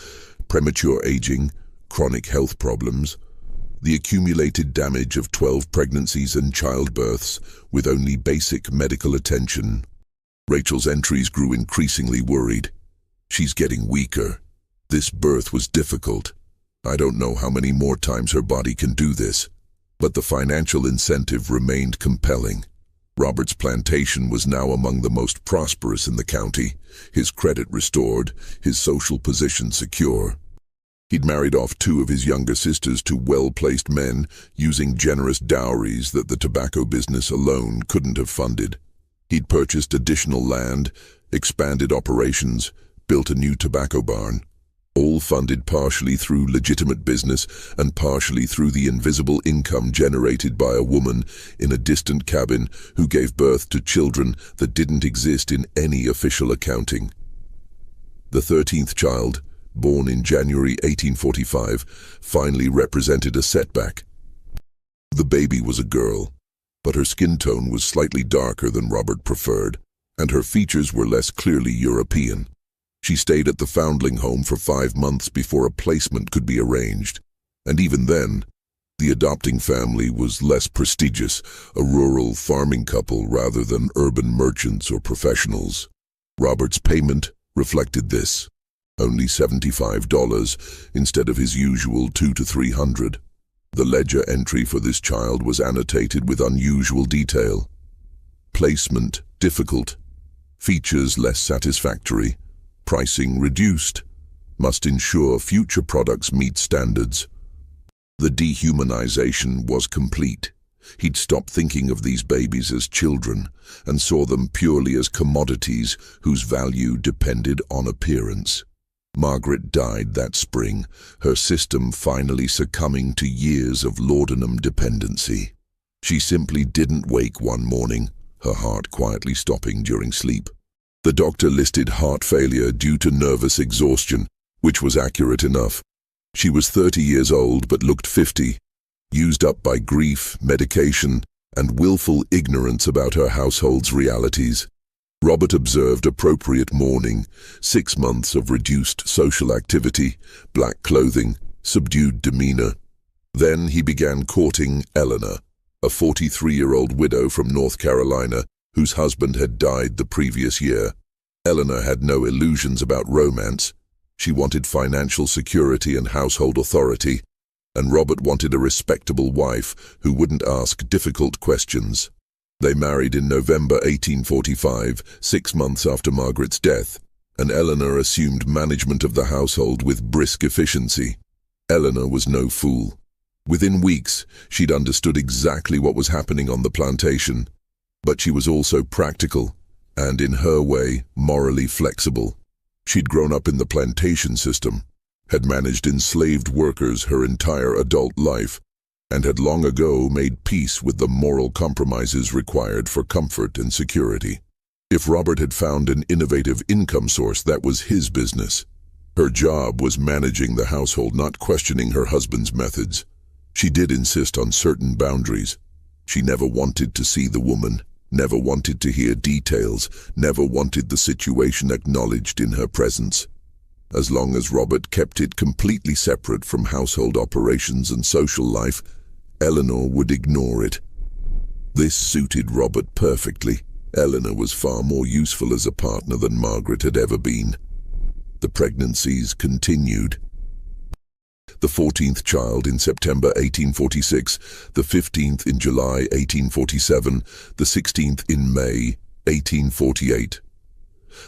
premature aging, chronic health problems, the accumulated damage of 12 pregnancies and childbirths with only basic medical attention. Rachel's entries grew increasingly worried. She's getting weaker. This birth was difficult. I don't know how many more times her body can do this. But the financial incentive remained compelling. Robert's plantation was now among the most prosperous in the county, his credit restored, his social position secure. He'd married off 2 of his younger sisters to well-placed men, using generous dowries that the tobacco business alone couldn't have funded. He'd purchased additional land, expanded operations, built a new tobacco barn, all funded partially through legitimate business and partially through the invisible income generated by a woman in a distant cabin who gave birth to children that didn't exist in any official accounting. The 13th child, born in January 1845, finally represented a setback. The baby was a girl, but her skin tone was slightly darker than Robert preferred, and her features were less clearly European. She stayed at the foundling home for 5 months before a placement could be arranged, and even then, the adopting family was less prestigious, a rural farming couple rather than urban merchants or professionals. Robert's payment reflected this: only $75 instead of his usual $200 to $300. The ledger entry for this child was annotated with unusual detail. Placement difficult, features less satisfactory, pricing reduced, must ensure future products meet standards. The dehumanization was complete. He'd stopped thinking of these babies as children and saw them purely as commodities whose value depended on appearance. Margaret died that spring, her system finally succumbing to years of laudanum dependency. She simply didn't wake one morning, her heart quietly stopping during sleep. The doctor listed heart failure due to nervous exhaustion, which was accurate enough. She was 30 years old but looked 50, used up by grief, medication, and willful ignorance about her household's realities. Robert observed appropriate mourning, 6 months of reduced social activity, black clothing, subdued demeanor. Then he began courting Eleanor, a 43-year-old widow from North Carolina whose husband had died the previous year. Eleanor had no illusions about romance. She wanted financial security and household authority, and Robert wanted a respectable wife who wouldn't ask difficult questions. They married in November 1845, 6 months after Margaret's death, and Eleanor assumed management of the household with brisk efficiency. Eleanor was no fool. Within weeks, she'd understood exactly what was happening on the plantation. But she was also practical, and in her way, morally flexible. She'd grown up in the plantation system, had managed enslaved workers her entire adult life, and had long ago made peace with the moral compromises required for comfort and security. If Robert had found an innovative income source, that was his business. Her job was managing the household, not questioning her husband's methods. She did insist on certain boundaries. She never wanted to see the woman, never wanted to hear details, never wanted the situation acknowledged in her presence. As long as Robert kept it completely separate from household operations and social life, Eleanor would ignore it. This suited Robert perfectly. Eleanor was far more useful as a partner than Margaret had ever been. The pregnancies continued. The 14th child in September 1846, the 15th in July 1847, the 16th in May 1848.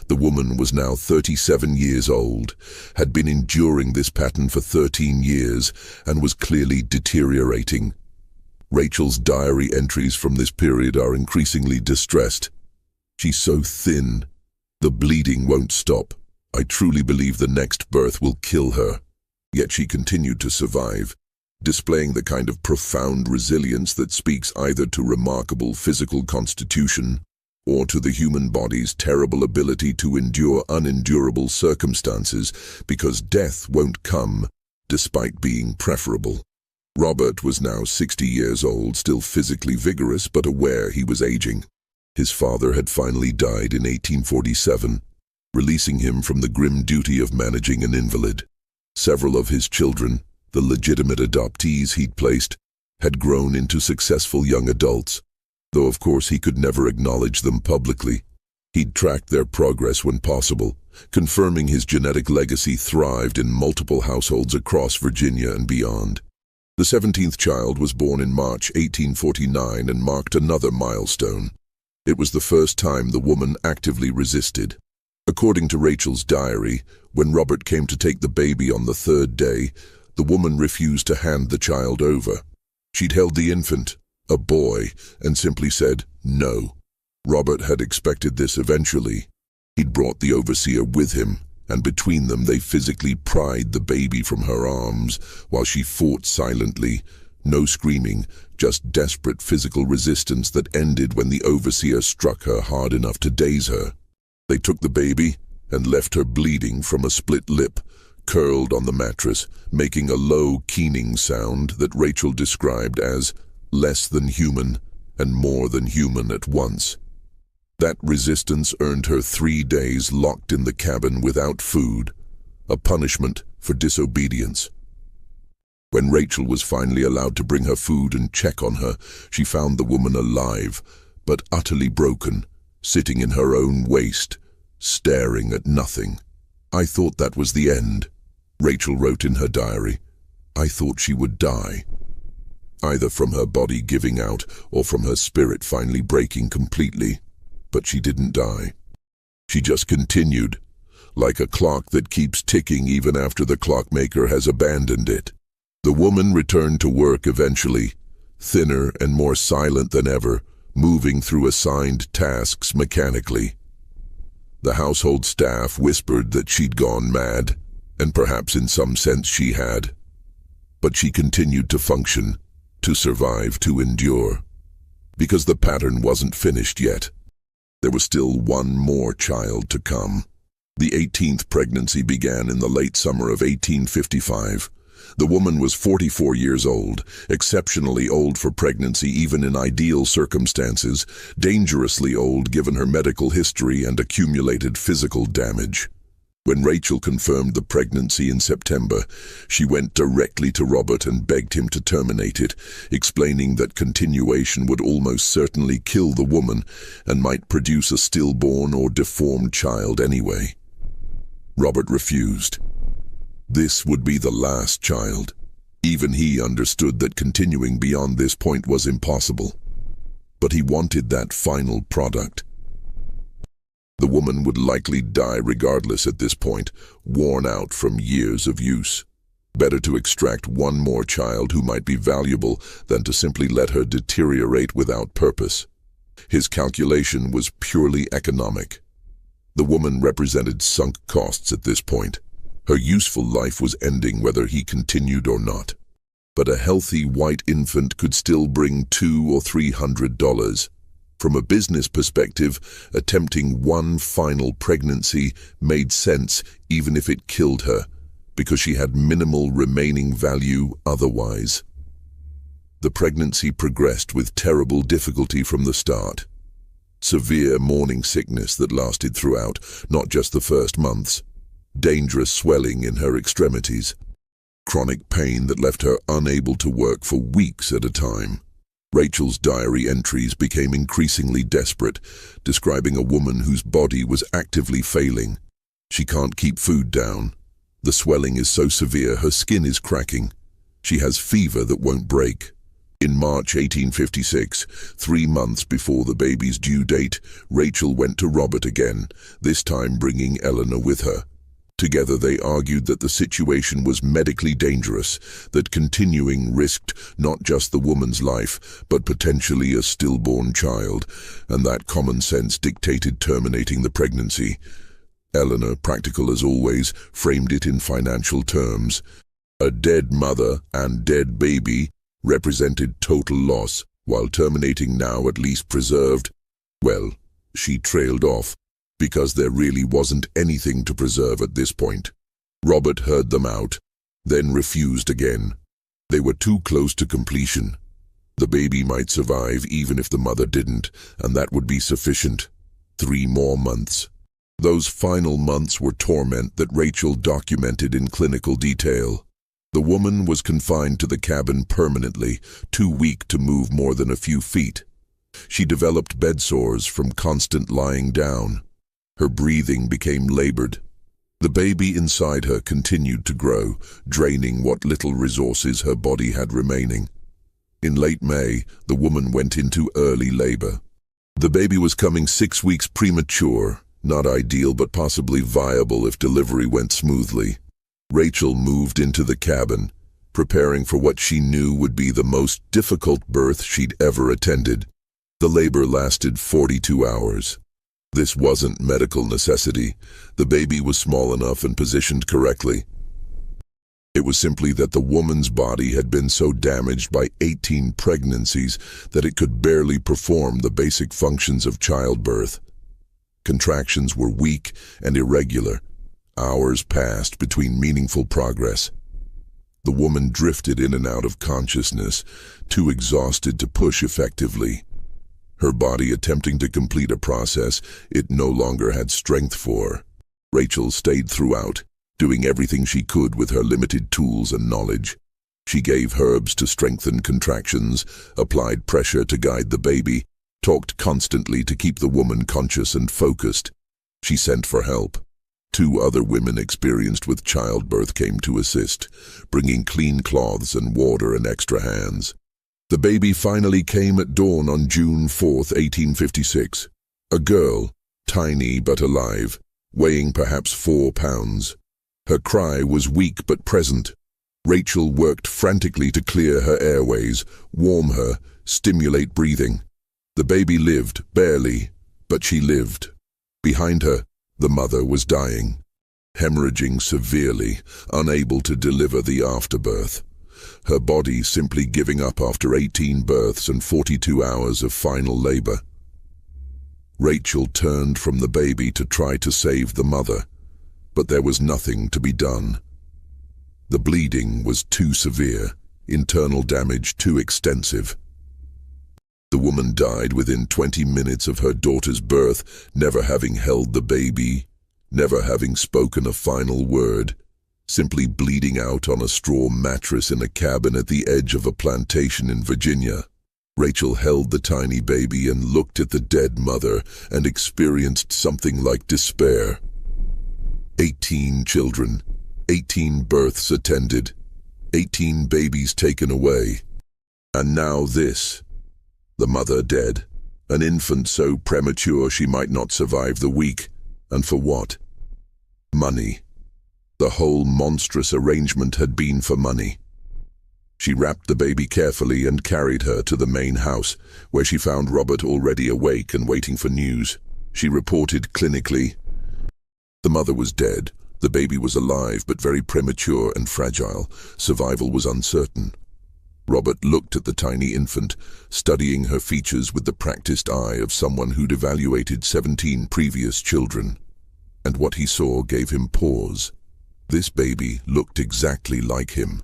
The woman was now 37 years old, had been enduring this pattern for 13 years, and was clearly deteriorating. Rachel's diary entries from this period are increasingly distressed. She's so thin. The bleeding won't stop. I truly believe the next birth will kill her. Yet she continued to survive, displaying the kind of profound resilience that speaks either to remarkable physical constitution or to the human body's terrible ability to endure unendurable circumstances, because death won't come despite being preferable. Robert was now 60 years old, still physically vigorous but aware he was aging. His father had finally died in 1847, releasing him from the grim duty of managing an invalid. Several of his children, the legitimate adoptees he'd placed, had grown into successful young adults, though of course he could never acknowledge them publicly. He'd tracked their progress when possible, confirming his genetic legacy thrived in multiple households across Virginia and beyond. The 17th child was born in March 1849 and marked another milestone. It was the first time the woman actively resisted. According to Rachel's diary, when Robert came to take the baby on the third day, the woman refused to hand the child over. She'd held the infant, a boy, and simply said, "No." Robert had expected this eventually. He'd brought the overseer with him, and between them they physically pried the baby from her arms while she fought silently. No screaming, just desperate physical resistance that ended when the overseer struck her hard enough to daze her. They took the baby and left her bleeding from a split lip, curled on the mattress, making a low, keening sound that Rachel described as less than human and more than human at once. That resistance earned her 3 days locked in the cabin without food, a punishment for disobedience. When Rachel was finally allowed to bring her food and check on her, she found the woman alive, but utterly broken, sitting in her own waste, staring at nothing. "I thought that was the end," Rachel wrote in her diary. "I thought she would die, either from her body giving out or from her spirit finally breaking completely. But she didn't die. She just continued, like a clock that keeps ticking even after the clockmaker has abandoned it." The woman returned to work eventually, thinner and more silent than ever, moving through assigned tasks mechanically. The household staff whispered that she'd gone mad, and perhaps in some sense she had. But she continued to function, to survive, to endure. Because the pattern wasn't finished yet. There was still one more child to come. The 18th pregnancy began in the late summer of 1855. The woman was 44 years old, exceptionally old for pregnancy even in ideal circumstances, dangerously old given her medical history and accumulated physical damage. When Rachel confirmed the pregnancy in September, she went directly to Robert and begged him to terminate it, explaining that continuation would almost certainly kill the woman and might produce a stillborn or deformed child anyway. Robert refused. This would be the last child. Even he understood that continuing beyond this point was impossible. But he wanted that final product. The woman would likely die regardless at this point, worn out from years of use. Better to extract one more child who might be valuable than to simply let her deteriorate without purpose. His calculation was purely economic. The woman represented sunk costs at this point. Her useful life was ending whether he continued or not. But a healthy white infant could still bring $200 or $300. From a business perspective, attempting one final pregnancy made sense even if it killed her, because she had minimal remaining value otherwise. The pregnancy progressed with terrible difficulty from the start. Severe morning sickness that lasted throughout, not just the first months. Dangerous swelling in her extremities. Chronic pain that left her unable to work for weeks at a time. Rachel's diary entries became increasingly desperate, describing a woman whose body was actively failing. She can't keep food down. The swelling is so severe her skin is cracking. She has fever that won't break. In March 1856, 3 months before the baby's due date, Rachel went to Robert again, this time bringing Eleanor with her. Together they argued that the situation was medically dangerous, that continuing risked not just the woman's life, but potentially a stillborn child, and that common sense dictated terminating the pregnancy. Eleanor, practical as always, framed it in financial terms. A dead mother and dead baby represented total loss, while terminating now at least preserved. Well, she trailed off, because there really wasn't anything to preserve at this point. Robert heard them out, then refused again. They were too close to completion. The baby might survive even if the mother didn't, and that would be sufficient. 3 more months. Those final months were torment that Rachel documented in clinical detail. The woman was confined to the cabin permanently, too weak to move more than a few feet. She developed bed sores from constant lying down. Her breathing became labored. The baby inside her continued to grow, draining what little resources her body had remaining. In late May, the woman went into early labor. The baby was coming 6 weeks premature, not ideal but possibly viable if delivery went smoothly. Rachel moved into the cabin, preparing for what she knew would be the most difficult birth she'd ever attended. The labor lasted 42 hours. This wasn't medical necessity. The baby was small enough and positioned correctly. It was simply that the woman's body had been so damaged by 18 pregnancies that it could barely perform the basic functions of childbirth. Contractions were weak and irregular. Hours passed between meaningful progress. The woman drifted in and out of consciousness, too exhausted to push effectively. Her body attempting to complete a process it no longer had strength for. Rachel stayed throughout, doing everything she could with her limited tools and knowledge. She gave herbs to strengthen contractions, applied pressure to guide the baby, talked constantly to keep the woman conscious and focused. She sent for help. 2 other women experienced with childbirth came to assist, bringing clean cloths and water and extra hands. The baby finally came at dawn on June 4, 1856. A girl, tiny but alive, weighing perhaps 4 pounds. Her cry was weak but present. Rachel worked frantically to clear her airways, warm her, stimulate breathing. The baby lived, barely, but she lived. Behind her, the mother was dying, hemorrhaging severely, unable to deliver the afterbirth. Her body simply giving up after 18 births and 42 hours of final labor. Rachel turned from the baby to try to save the mother, but there was nothing to be done. The bleeding was too severe, internal damage too extensive. The woman died within 20 minutes of her daughter's birth, never having held the baby, never having spoken a final word, simply bleeding out on a straw mattress in a cabin at the edge of a plantation in Virginia. Rachel held the tiny baby and looked at the dead mother and experienced something like despair. 18 children, 18 births attended, 18 babies taken away. And now this. The mother dead, an infant so premature she might not survive the week. And for what? Money. The whole monstrous arrangement had been for money. She wrapped the baby carefully and carried her to the main house, where she found Robert already awake and waiting for news. She reported clinically. The mother was dead. The baby was alive but very premature and fragile. Survival was uncertain. Robert looked at the tiny infant, studying her features with the practiced eye of someone who'd evaluated 17 previous children. And what he saw gave him pause. This baby looked exactly like him.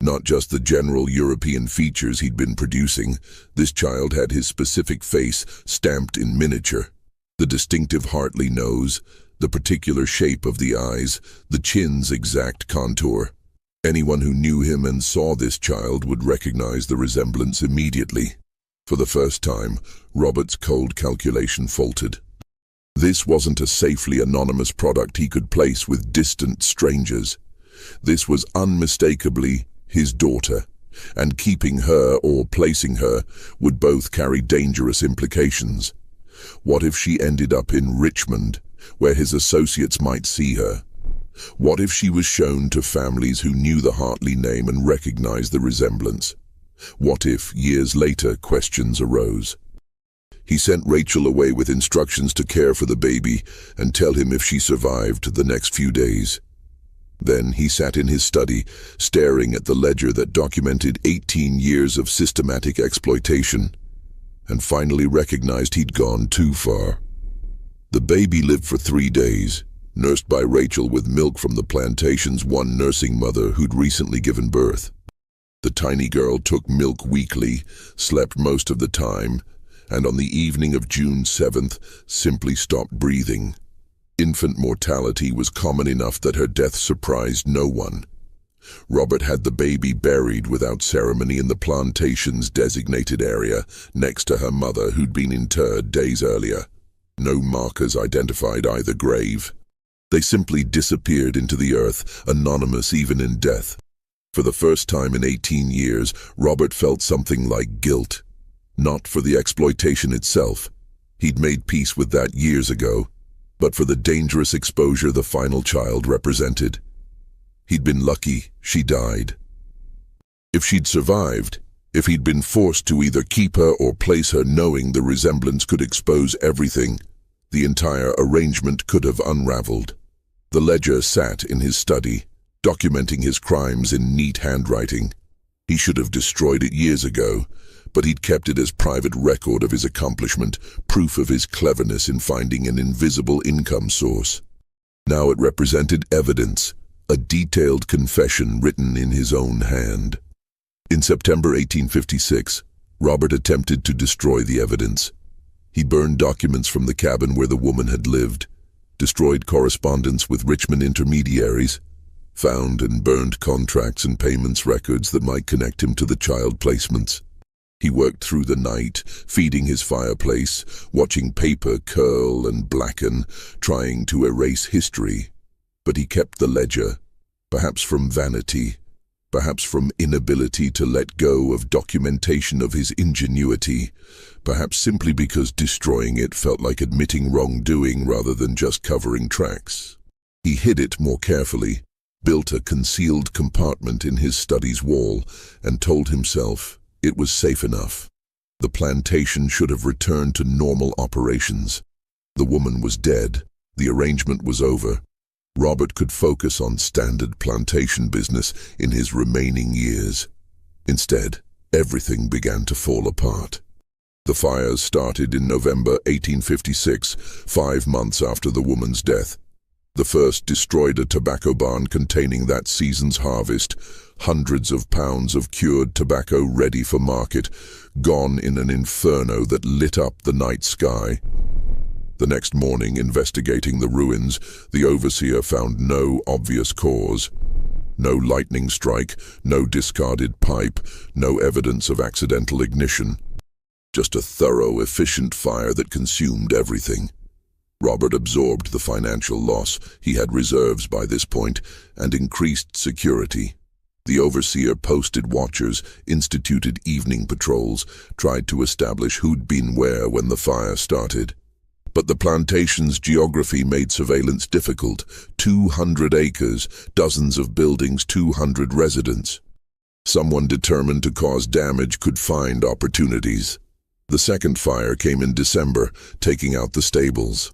Not just the general European features he'd been producing, this child had his specific face stamped in miniature. The distinctive Hartley nose, the particular shape of the eyes, the chin's exact contour. Anyone who knew him and saw this child would recognize the resemblance immediately. For the first time, Robert's cold calculation faltered. This wasn't a safely anonymous product he could place with distant strangers. This was unmistakably his daughter, and keeping her or placing her would both carry dangerous implications. What if she ended up in Richmond, where his associates might see her? What if she was shown to families who knew the Hartley name and recognized the resemblance? What if, years later, questions arose? He sent Rachel away with instructions to care for the baby and tell him if she survived the next few days. Then he sat in his study, staring at the ledger that documented 18 years of systematic exploitation, and finally recognized he'd gone too far. The baby lived for 3 days, nursed by Rachel with milk from the plantation's one nursing mother who'd recently given birth. The tiny girl took milk weekly, slept most of the time, and on the evening of June 7th, simply stopped breathing. Infant mortality was common enough that her death surprised no one. Robert had the baby buried without ceremony in the plantation's designated area, next to her mother, who'd been interred days earlier. No markers identified either grave. They simply disappeared into the earth, anonymous even in death. For the first time in 18 years, Robert felt something like guilt. Not for the exploitation itself. He'd made peace with that years ago, but for the dangerous exposure the final child represented. He'd been lucky she died. If she'd survived, if he'd been forced to either keep her or place her knowing the resemblance could expose everything, the entire arrangement could have unraveled. The ledger sat in his study, documenting his crimes in neat handwriting. He should have destroyed it years ago, but he'd kept it as private record of his accomplishment, proof of his cleverness in finding an invisible income source. Now it represented evidence, a detailed confession written in his own hand. In September 1856, Robert attempted to destroy the evidence. He burned documents from the cabin where the woman had lived, destroyed correspondence with Richmond intermediaries, found and burned contracts and payments records that might connect him to the child placements. He worked through the night, feeding his fireplace, watching paper curl and blacken, trying to erase history. But he kept the ledger, perhaps from vanity, perhaps from inability to let go of documentation of his ingenuity, perhaps simply because destroying it felt like admitting wrongdoing rather than just covering tracks. He hid it more carefully, built a concealed compartment in his study's wall, and told himself it was safe enough. The plantation should have returned to normal operations. The woman was dead. The arrangement was over. Robert could focus on standard plantation business in his remaining years. Instead, everything began to fall apart. The fires started in November 1856, 5 months after the woman's death. The first destroyed a tobacco barn containing that season's harvest, hundreds of pounds of cured tobacco ready for market, gone in an inferno that lit up the night sky. The next morning, investigating the ruins, the overseer found no obvious cause. No lightning strike, no discarded pipe, no evidence of accidental ignition. Just a thorough, efficient fire that consumed everything. Robert absorbed the financial loss. He had reserves by this point and increased security. The overseer posted watchers, instituted evening patrols, tried to establish who'd been where when the fire started. But the plantation's geography made surveillance difficult. 200 acres, dozens of buildings, 200 residents. Someone determined to cause damage could find opportunities. The second fire came in December, taking out the stables.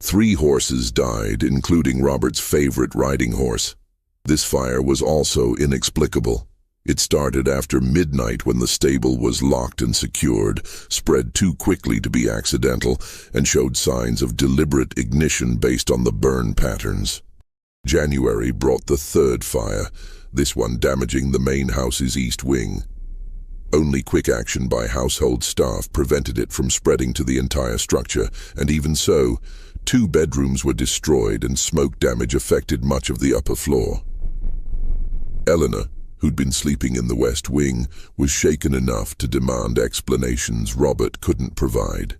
3 horses died, including Robert's favorite riding horse. This fire was also inexplicable. It started after midnight when the stable was locked and secured, spread too quickly to be accidental, and showed signs of deliberate ignition based on the burn patterns. January brought the third fire, this one damaging the main house's east wing. Only quick action by household staff prevented it from spreading to the entire structure, and even so, 2 bedrooms were destroyed and smoke damage affected much of the upper floor. Eleanor, who'd been sleeping in the west wing, was shaken enough to demand explanations Robert couldn't provide.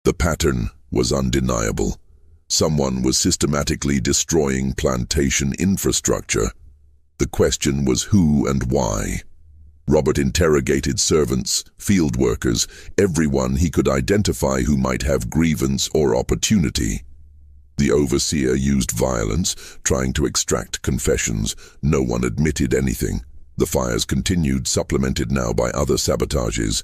The pattern was undeniable. Someone was systematically destroying plantation infrastructure. The question was who and why. Robert interrogated servants, field workers, everyone he could identify who might have grievance or opportunity. The overseer used violence, trying to extract confessions. No one admitted anything. The fires continued, supplemented now by other sabotages.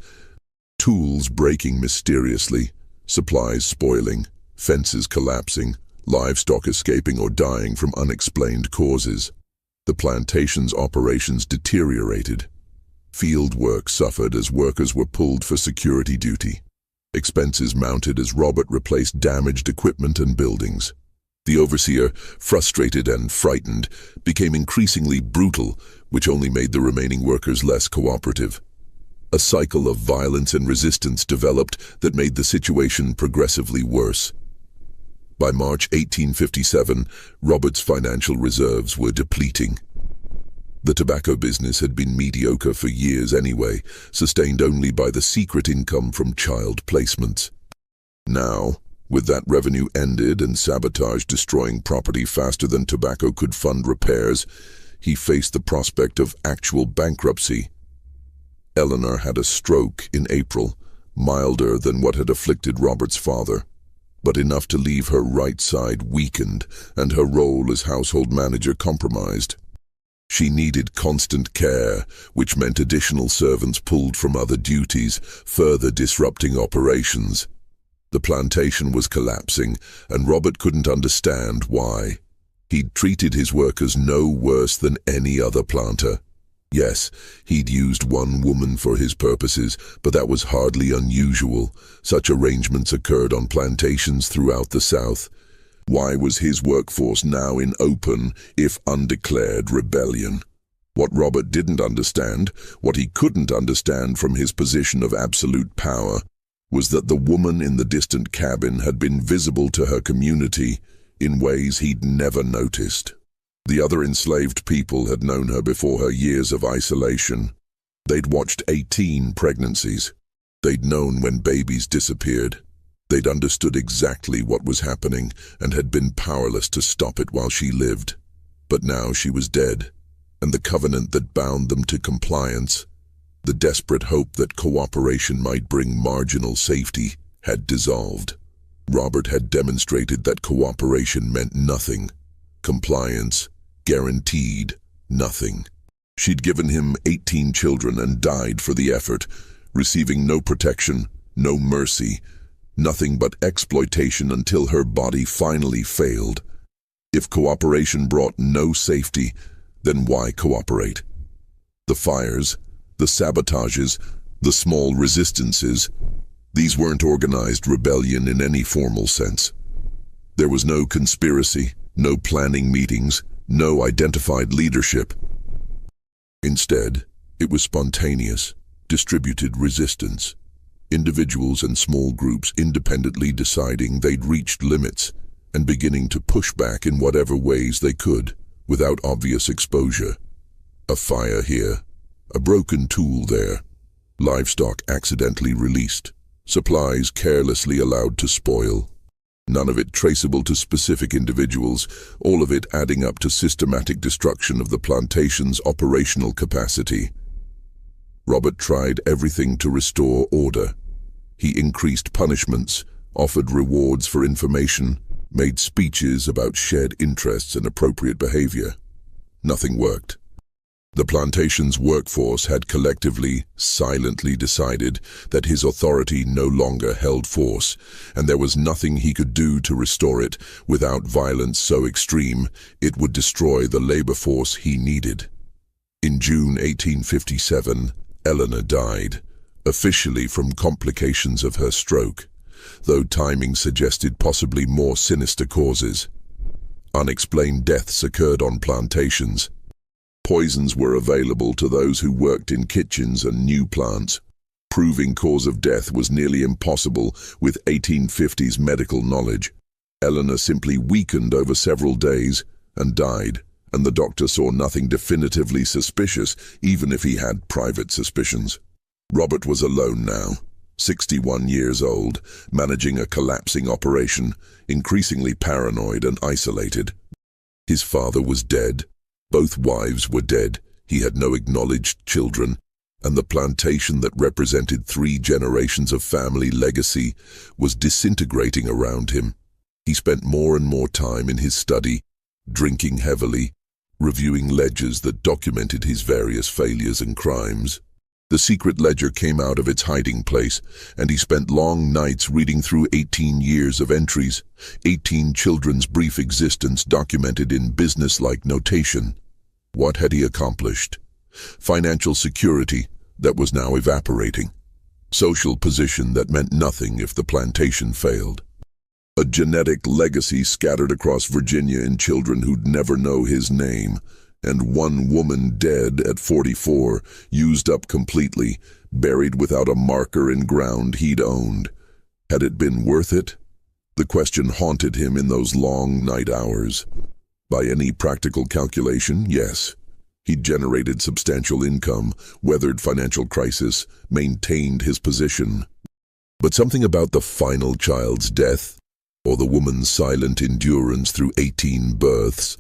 Tools breaking mysteriously, supplies spoiling, fences collapsing, livestock escaping or dying from unexplained causes. The plantation's operations deteriorated. Field work suffered as workers were pulled for security duty. Expenses mounted as Robert replaced damaged equipment and buildings. The overseer, frustrated and frightened, became increasingly brutal, which only made the remaining workers less cooperative. A cycle of violence and resistance developed that made the situation progressively worse. By March 1857, Robert's financial reserves were depleting. The tobacco business had been mediocre for years anyway, sustained only by the secret income from child placements. Now, with that revenue ended and sabotage destroying property faster than tobacco could fund repairs, he faced the prospect of actual bankruptcy. Eleanor had a stroke in April, milder than what had afflicted Robert's father, but enough to leave her right side weakened and her role as household manager compromised. She needed constant care, which meant additional servants pulled from other duties, further disrupting operations. The plantation was collapsing, and Robert couldn't understand why. He'd treated his workers no worse than any other planter. Yes, he'd used one woman for his purposes, but that was hardly unusual. Such arrangements occurred on plantations throughout the South. Why was his workforce now in open, if undeclared, rebellion? What Robert didn't understand, what he couldn't understand from his position of absolute power, was that the woman in the distant cabin had been visible to her community in ways he'd never noticed. The other enslaved people had known her before her years of isolation. They'd watched 18 pregnancies. They'd known when babies disappeared. They'd understood exactly what was happening and had been powerless to stop it while she lived. But now she was dead, and the covenant that bound them to compliance, the desperate hope that cooperation might bring marginal safety, had dissolved. Robert had demonstrated that cooperation meant nothing. Compliance guaranteed nothing. She'd given him 18 children and died for the effort, receiving no protection, no mercy, nothing but exploitation until her body finally failed. If cooperation brought no safety, then why cooperate? The fires, the sabotages, the small resistances, these weren't organized rebellion in any formal sense. There was no conspiracy, no planning meetings, no identified leadership. Instead, it was spontaneous, distributed resistance. Individuals and small groups independently deciding they'd reached limits and beginning to push back in whatever ways they could, without obvious exposure. A fire here, a broken tool there, livestock accidentally released, supplies carelessly allowed to spoil. None of it traceable to specific individuals, all of it adding up to systematic destruction of the plantation's operational capacity. Robert tried everything to restore order. He increased punishments, offered rewards for information, made speeches about shared interests and appropriate behavior. Nothing worked. The plantation's workforce had collectively, silently decided that his authority no longer held force, and there was nothing he could do to restore it without violence so extreme it would destroy the labor force he needed. In June 1857, Eleanor died, officially from complications of her stroke, though timing suggested possibly more sinister causes. Unexplained deaths occurred on plantations. Poisons were available to those who worked in kitchens and new plants. Proving cause of death was nearly impossible with 1850s medical knowledge. Eleanor simply weakened over several days and died, and the doctor saw nothing definitively suspicious, even if he had private suspicions. Robert was alone now, 61 years old, managing a collapsing operation, increasingly paranoid and isolated. His father was dead. Both wives were dead, he had no acknowledged children, and the plantation that represented 3 generations of family legacy was disintegrating around him. He spent more and more time in his study, drinking heavily, reviewing ledgers that documented his various failures and crimes. The secret ledger came out of its hiding place, and he spent long nights reading through 18 years of entries, 18 children's brief existence documented in business-like notation. What had he accomplished? Financial security that was now evaporating. Social position that meant nothing if the plantation failed. A genetic legacy scattered across Virginia in children who'd never know his name. And one woman dead at 44, used up completely, buried without a marker in ground he'd owned. Had it been worth it? The question haunted him in those long night hours. By any practical calculation, yes. He'd generated substantial income, weathered financial crisis, maintained his position. But something about the final child's death, or the woman's silent endurance through 18 births,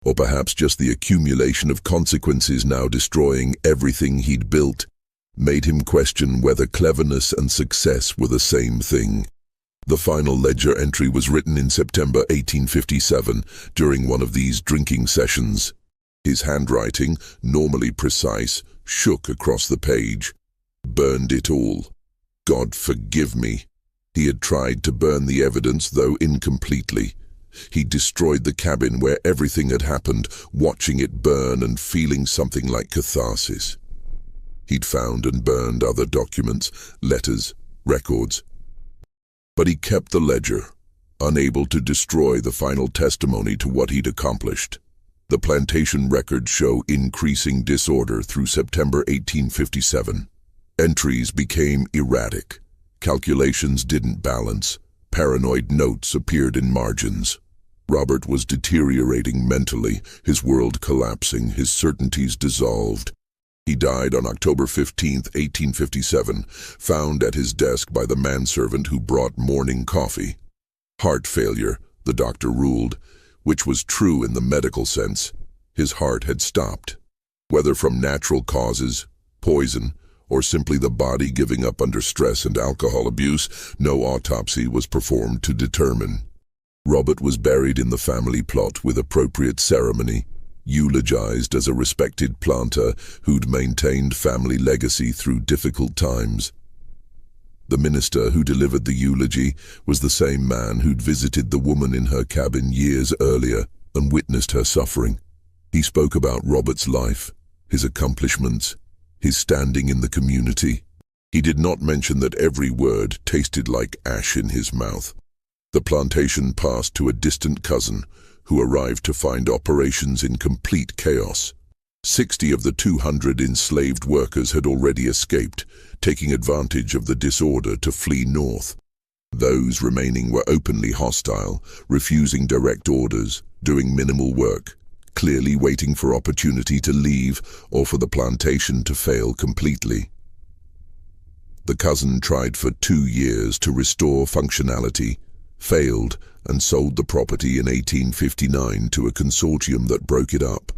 or perhaps just the accumulation of consequences now destroying everything he'd built, made him question whether cleverness and success were the same thing. The final ledger entry was written in September 1857 during one of these drinking sessions. His handwriting, normally precise, shook across the page. Burned it all. God forgive me. He had tried to burn the evidence, though incompletely. He destroyed the cabin where everything had happened, watching it burn and feeling something like catharsis. He'd found and burned other documents, letters, records. But he kept the ledger, unable to destroy the final testimony to what he'd accomplished. The plantation records show increasing disorder through September 1857. Entries became erratic. Calculations didn't balance. Paranoid notes appeared in margins. Robert was deteriorating mentally, his world collapsing, his certainties dissolved. He died on October 15, 1857, found at his desk by the manservant who brought morning coffee. Heart failure, the doctor ruled, which was true in the medical sense. His heart had stopped. Whether from natural causes, poison, or simply the body giving up under stress and alcohol abuse, no autopsy was performed to determine. Robert was buried in the family plot with appropriate ceremony, eulogized as a respected planter who'd maintained family legacy through difficult times. The minister who delivered the eulogy was the same man who'd visited the woman in her cabin years earlier and witnessed her suffering. He spoke about Robert's life, his accomplishments, his standing in the community. He did not mention that every word tasted like ash in his mouth. The plantation passed to a distant cousin who arrived to find operations in complete chaos. 60 of the 200 enslaved workers had already escaped, taking advantage of the disorder to flee north. Those remaining were openly hostile, refusing direct orders, doing minimal work, clearly waiting for opportunity to leave or for the plantation to fail completely. The cousin tried for 2 years to restore functionality, failed, and sold the property in 1859 to a consortium that broke it up.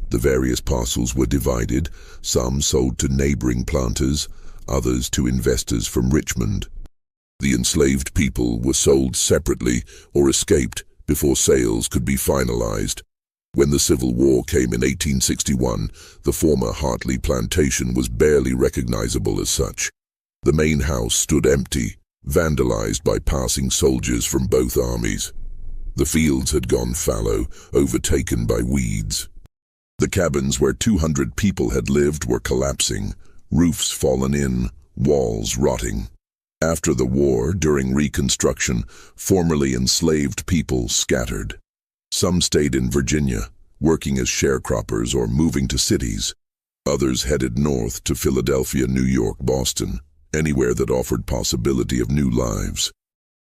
The various parcels were divided, some sold to neighboring planters, others to investors from Richmond. The enslaved people were sold separately or escaped before sales could be finalized. When the Civil War came in 1861, the former Hartley plantation was barely recognizable as such. The main house stood empty, vandalized by passing soldiers from both armies. The fields had gone fallow, overtaken by weeds. The cabins where 200 people had lived were collapsing, roofs fallen in, walls rotting. After the war, during Reconstruction, formerly enslaved people scattered. Some stayed in Virginia, working as sharecroppers or moving to cities. Others headed north to Philadelphia, New York, Boston, anywhere that offered possibility of new lives.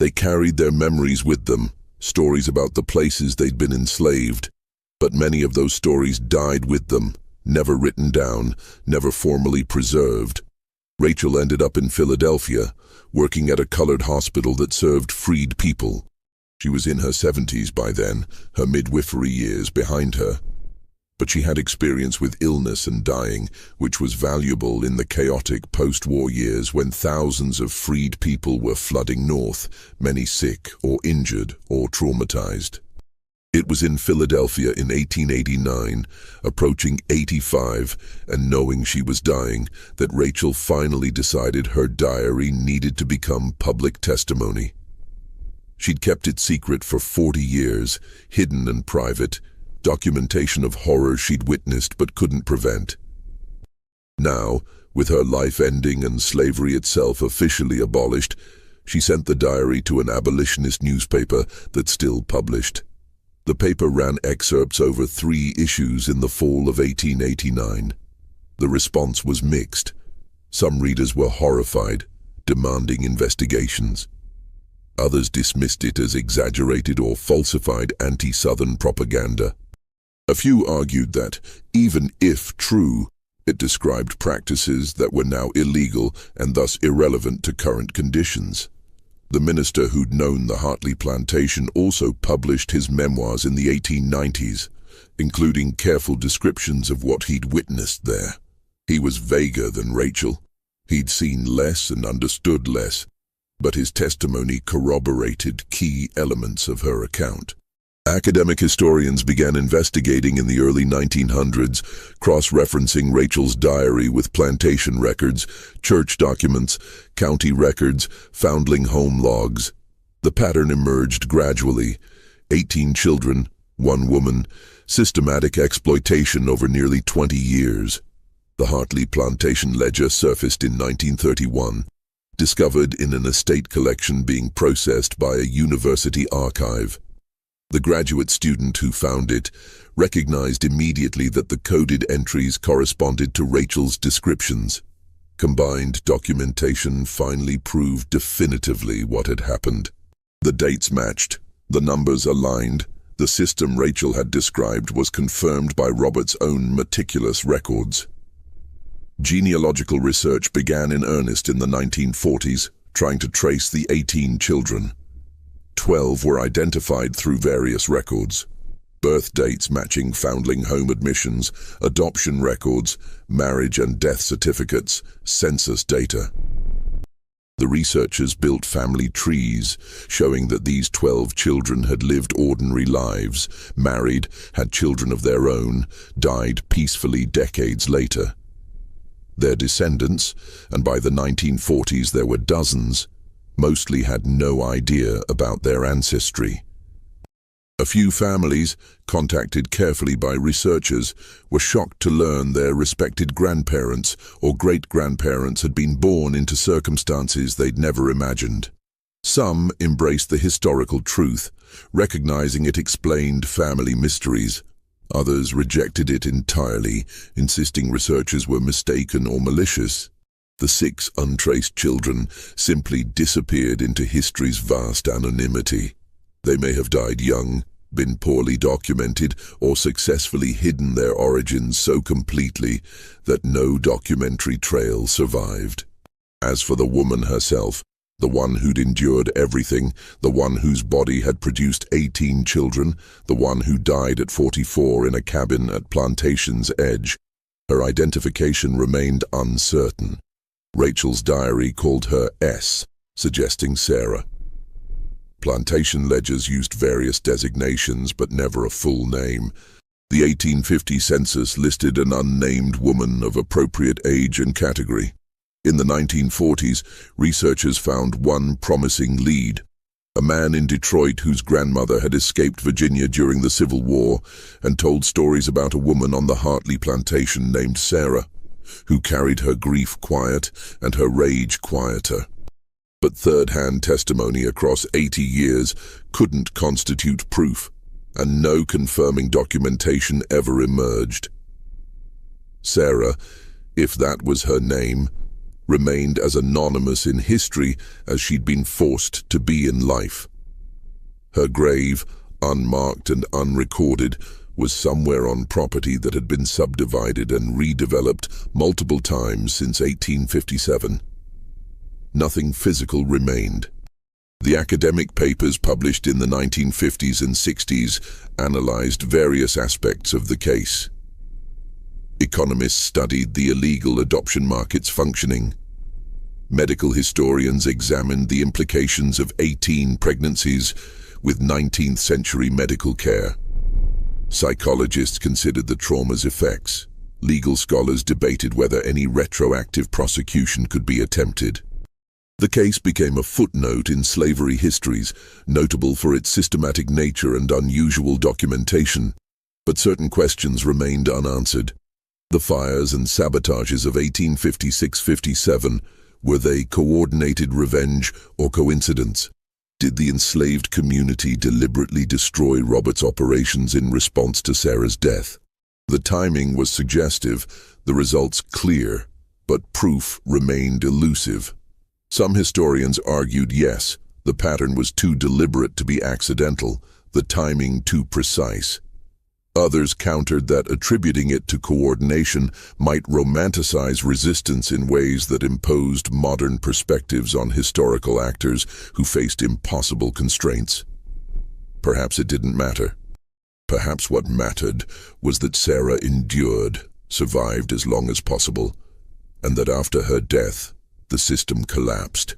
They carried their memories with them, stories about the places they'd been enslaved. But many of those stories died with them, never written down, never formally preserved. Rachel ended up in Philadelphia, working at a colored hospital that served freed people. She was in her 70s by then, her midwifery years behind her. But she had experience with illness and dying, which was valuable in the chaotic post-war years when thousands of freed people were flooding north, many sick or injured or traumatized. It was in Philadelphia in 1889, approaching 85 and knowing she was dying, that Rachel finally decided her diary needed to become public testimony. She'd kept it secret for 40 years, hidden and private, documentation of horror she'd witnessed but couldn't prevent. Now, with her life ending and slavery itself officially abolished, She sent the diary to an abolitionist newspaper that still published. The paper ran excerpts over 3 issues in the fall of 1889. The response was mixed. Some readers were horrified, demanding investigations. Others dismissed it as exaggerated or falsified anti-Southern propaganda. A few argued that, even if true, it described practices that were now illegal and thus irrelevant to current conditions. The minister who'd known the Hartley Plantation also published his memoirs in the 1890s, including careful descriptions of what he'd witnessed there. He was vaguer than Rachel. He'd seen less and understood less, but his testimony corroborated key elements of her account. Academic historians began investigating in the early 1900s, cross-referencing Rachel's diary with plantation records, church documents, county records, foundling home logs. The pattern emerged gradually: 18 children, 1 woman, systematic exploitation over nearly 20 years. The Hartley Plantation ledger surfaced in 1931, discovered in an estate collection being processed by a university archive. The graduate student who found it recognized immediately that the coded entries corresponded to Rachel's descriptions. Combined documentation finally proved definitively what had happened. The dates matched, the numbers aligned, the system Rachel had described was confirmed by Robert's own meticulous records. Genealogical research began in earnest in the 1940s, trying to trace the 18 children. 12 were identified through various records: birth dates matching foundling home admissions, adoption records, marriage and death certificates, census data. The researchers built family trees, showing that these 12 children had lived ordinary lives, married, had children of their own, died peacefully decades later. Their descendants, and by the 1940s there were dozens, mostly had no idea about their ancestry. A few families, contacted carefully by researchers, were shocked to learn their respected grandparents or great-grandparents had been born into circumstances they'd never imagined. Some embraced the historical truth, recognizing it explained family mysteries. Others rejected it entirely, insisting researchers were mistaken or malicious. The 6 untraced children simply disappeared into history's vast anonymity. They may have died young, been poorly documented, or successfully hidden their origins so completely that no documentary trail survived. As for the woman herself, the one who'd endured everything, the one whose body had produced 18 children, the one who died at 44 in a cabin at Plantation's edge, her identification remained uncertain. Rachel's diary called her S, suggesting Sarah. Plantation ledgers used various designations but never a full name. The 1850 census listed an unnamed woman of appropriate age and category. In the 1940s, researchers found one promising lead: a man in Detroit whose grandmother had escaped Virginia during the Civil War and told stories about a woman on the Hartley Plantation named Sarah, who carried her grief quiet and her rage quieter. But third-hand testimony across 80 years couldn't constitute proof, and no confirming documentation ever emerged. Sarah, if that was her name, remained as anonymous in history as she'd been forced to be in life. Her grave, unmarked and unrecorded, was somewhere on property that had been subdivided and redeveloped multiple times since 1857. Nothing physical remained. The academic papers published in the 1950s and 60s analyzed various aspects of the case. Economists studied the illegal adoption market's functioning. Medical historians examined the implications of 18 pregnancies with 19th century medical care. Psychologists considered the trauma's effects. Legal scholars debated whether any retroactive prosecution could be attempted. The case became a footnote in slavery histories, notable for its systematic nature and unusual documentation, but certain questions remained unanswered. The fires and sabotages of 1856-57 Were they coordinated revenge or coincidence? Did the enslaved community deliberately destroy Robert's operations in response to Sarah's death? The timing was suggestive, the results clear, but proof remained elusive. Some historians argued yes, the pattern was too deliberate to be accidental, the timing too precise. Others countered that attributing it to coordination might romanticize resistance in ways that imposed modern perspectives on historical actors who faced impossible constraints. Perhaps it didn't matter. Perhaps what mattered was that Sarah endured, survived as long as possible, and that after her death, the system collapsed.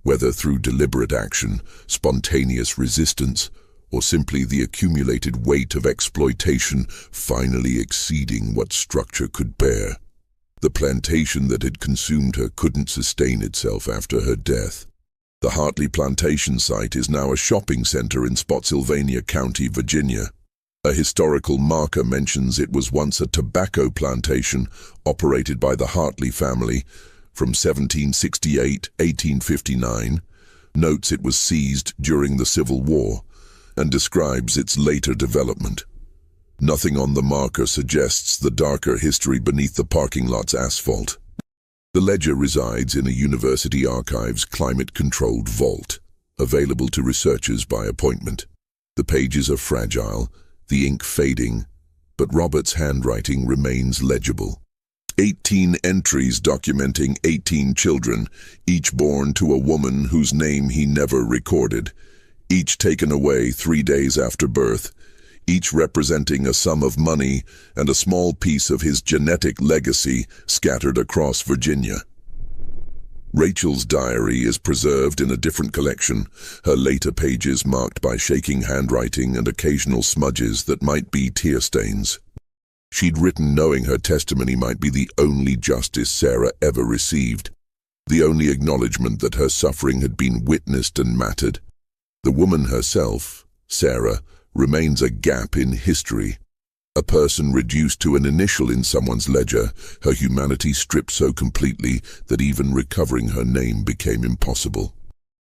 Whether through deliberate action, spontaneous resistance, or simply the accumulated weight of exploitation finally exceeding what structure could bear. The plantation that had consumed her couldn't sustain itself after her death. The Hartley Plantation site is now a shopping center in Spotsylvania County, Virginia. A historical marker mentions it was once a tobacco plantation operated by the Hartley family from 1768-1859, notes it was seized during the Civil War, and describes its later development. Nothing on the marker suggests the darker history beneath the parking lot's asphalt. The ledger resides in a university archive's climate-controlled vault, available to researchers by appointment. The pages are fragile, the ink fading, but Robert's handwriting remains legible. 18 entries documenting 18 children, each born to a woman whose name he never recorded, each taken away 3 days after birth, each representing a sum of money and a small piece of his genetic legacy scattered across Virginia. Rachel's diary is preserved in a different collection, her later pages marked by shaking handwriting and occasional smudges that might be tear stains. She'd written knowing her testimony might be the only justice Sarah ever received, the only acknowledgement that her suffering had been witnessed and mattered. The woman herself, Sarah, remains a gap in history. A person reduced to an initial in someone's ledger, her humanity stripped so completely that even recovering her name became impossible.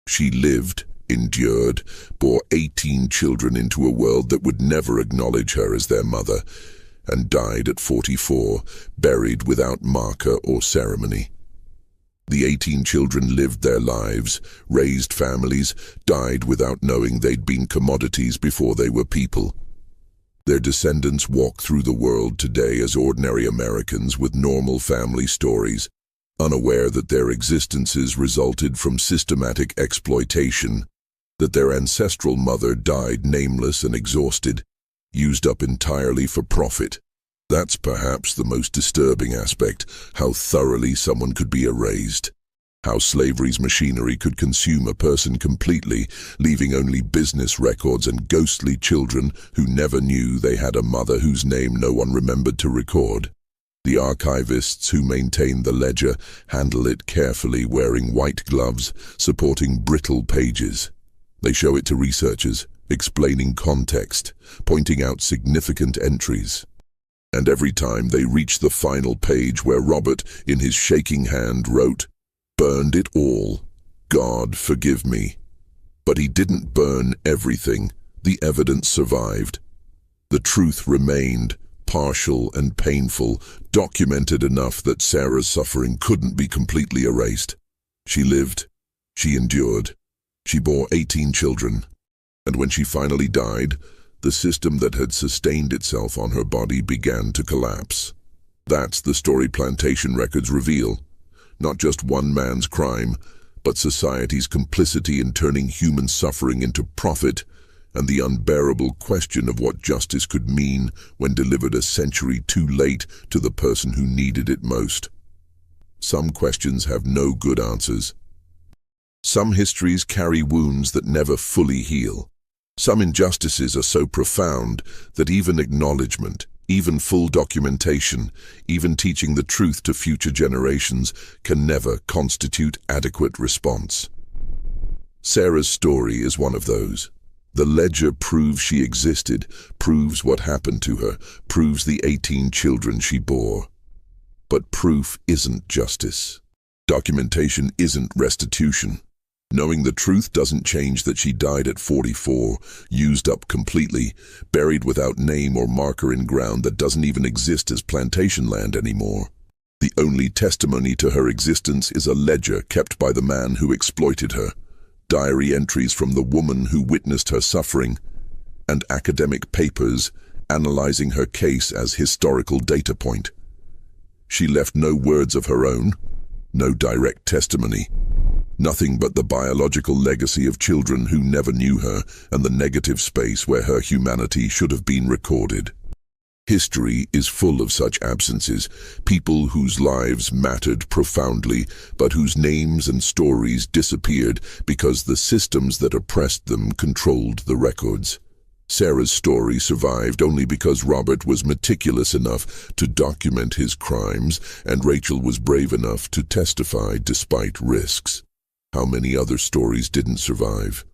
She lived, endured, bore 18 children into a world that would never acknowledge her as their mother, and died at 44, buried without marker or ceremony. The 18 children lived their lives, raised families, died without knowing they'd been commodities before they were people. Their descendants walk through the world today as ordinary Americans with normal family stories, unaware that their existences resulted from systematic exploitation, that their ancestral mother died nameless and exhausted, used up entirely for profit. That's perhaps the most disturbing aspect, how thoroughly someone could be erased. How slavery's machinery could consume a person completely, leaving only business records and ghostly children who never knew they had a mother whose name no one remembered to record. The archivists who maintain the ledger handle it carefully, wearing white gloves, supporting brittle pages. They show it to researchers, explaining context, pointing out significant entries. And every time they reach the final page where Robert, in his shaking hand, wrote, "Burned it all. God forgive me." But he didn't burn everything. The evidence survived. The truth remained, partial and painful, documented enough that Sarah's suffering couldn't be completely erased. She lived. She endured. She bore 18 children. And when she finally died, the system that had sustained itself on her body began to collapse. That's the story Plantation records reveal. Not just one man's crime, but society's complicity in turning human suffering into profit, and the unbearable question of what justice could mean when delivered a century too late to the person who needed it most. Some questions have no good answers. Some histories carry wounds that never fully heal. Some injustices are so profound that even acknowledgement, even full documentation, even teaching the truth to future generations can never constitute adequate response. Sarah's story is one of those. The ledger proves she existed, proves what happened to her, proves the 18 children she bore. But proof isn't justice. Documentation isn't restitution. Knowing the truth doesn't change that she died at 44, used up completely, buried without name or marker in ground that doesn't even exist as plantation land anymore. The only testimony to her existence is a ledger kept by the man who exploited her, diary entries from the woman who witnessed her suffering, and academic papers analyzing her case as historical data point. She left no words of her own, no direct testimony, nothing but the biological legacy of children who never knew her and the negative space where her humanity should have been recorded. History is full of such absences, people whose lives mattered profoundly, but whose names and stories disappeared because the systems that oppressed them controlled the records. Sarah's story survived only because Robert was meticulous enough to document his crimes and Rachel was brave enough to testify despite risks. How many other stories didn't survive?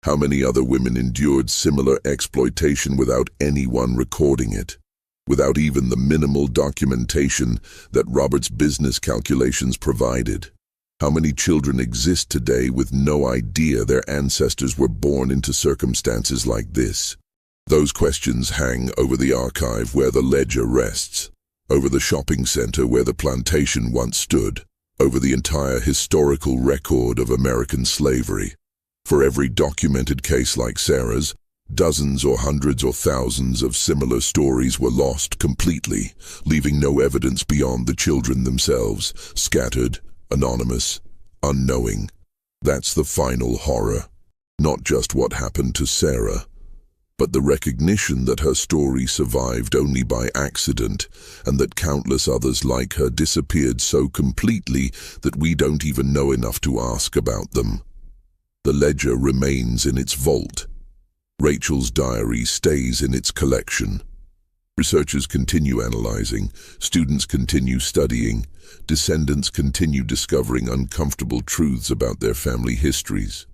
How many other women endured similar exploitation without anyone recording it? Without even the minimal documentation that Robert's business calculations provided? How many children exist today with no idea their ancestors were born into circumstances like this? Those questions hang over the archive where the ledger rests, over the shopping center where the plantation once stood, over the entire historical record of American slavery. For every documented case like Sarah's, dozens or hundreds or thousands of similar stories were lost completely, leaving no evidence beyond the children themselves, scattered, anonymous, unknowing. That's the final horror. Not just what happened to Sarah, but the recognition that her story survived only by accident and that countless others like her disappeared so completely that we don't even know enough to ask about them. The ledger remains in its vault. Rachel's diary stays in its collection. Researchers continue analyzing, students continue studying, descendants continue discovering uncomfortable truths about their family histories.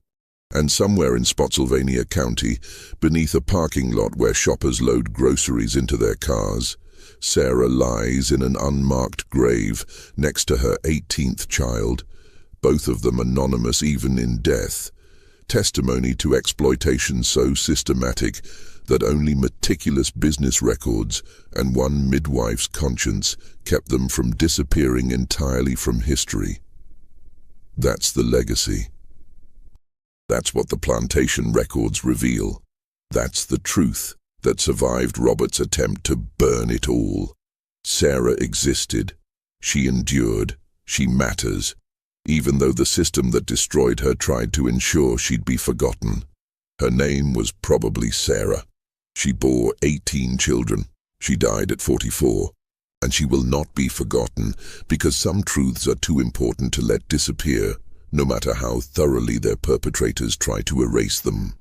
And somewhere in Spotsylvania County, beneath a parking lot where shoppers load groceries into their cars, Sarah lies in an unmarked grave next to her 18th child, both of them anonymous even in death. Testimony to exploitation so systematic that only meticulous business records and one midwife's conscience kept them from disappearing entirely from history. That's the legacy. That's what the plantation records reveal. That's the truth that survived Robert's attempt to burn it all. Sarah existed. She endured. She matters, even though the system that destroyed her tried to ensure she'd be forgotten. Her name was probably Sarah. She bore 18 children. She died at 44. And she will not be forgotten because some truths are too important to let disappear, no matter how thoroughly their perpetrators try to erase them.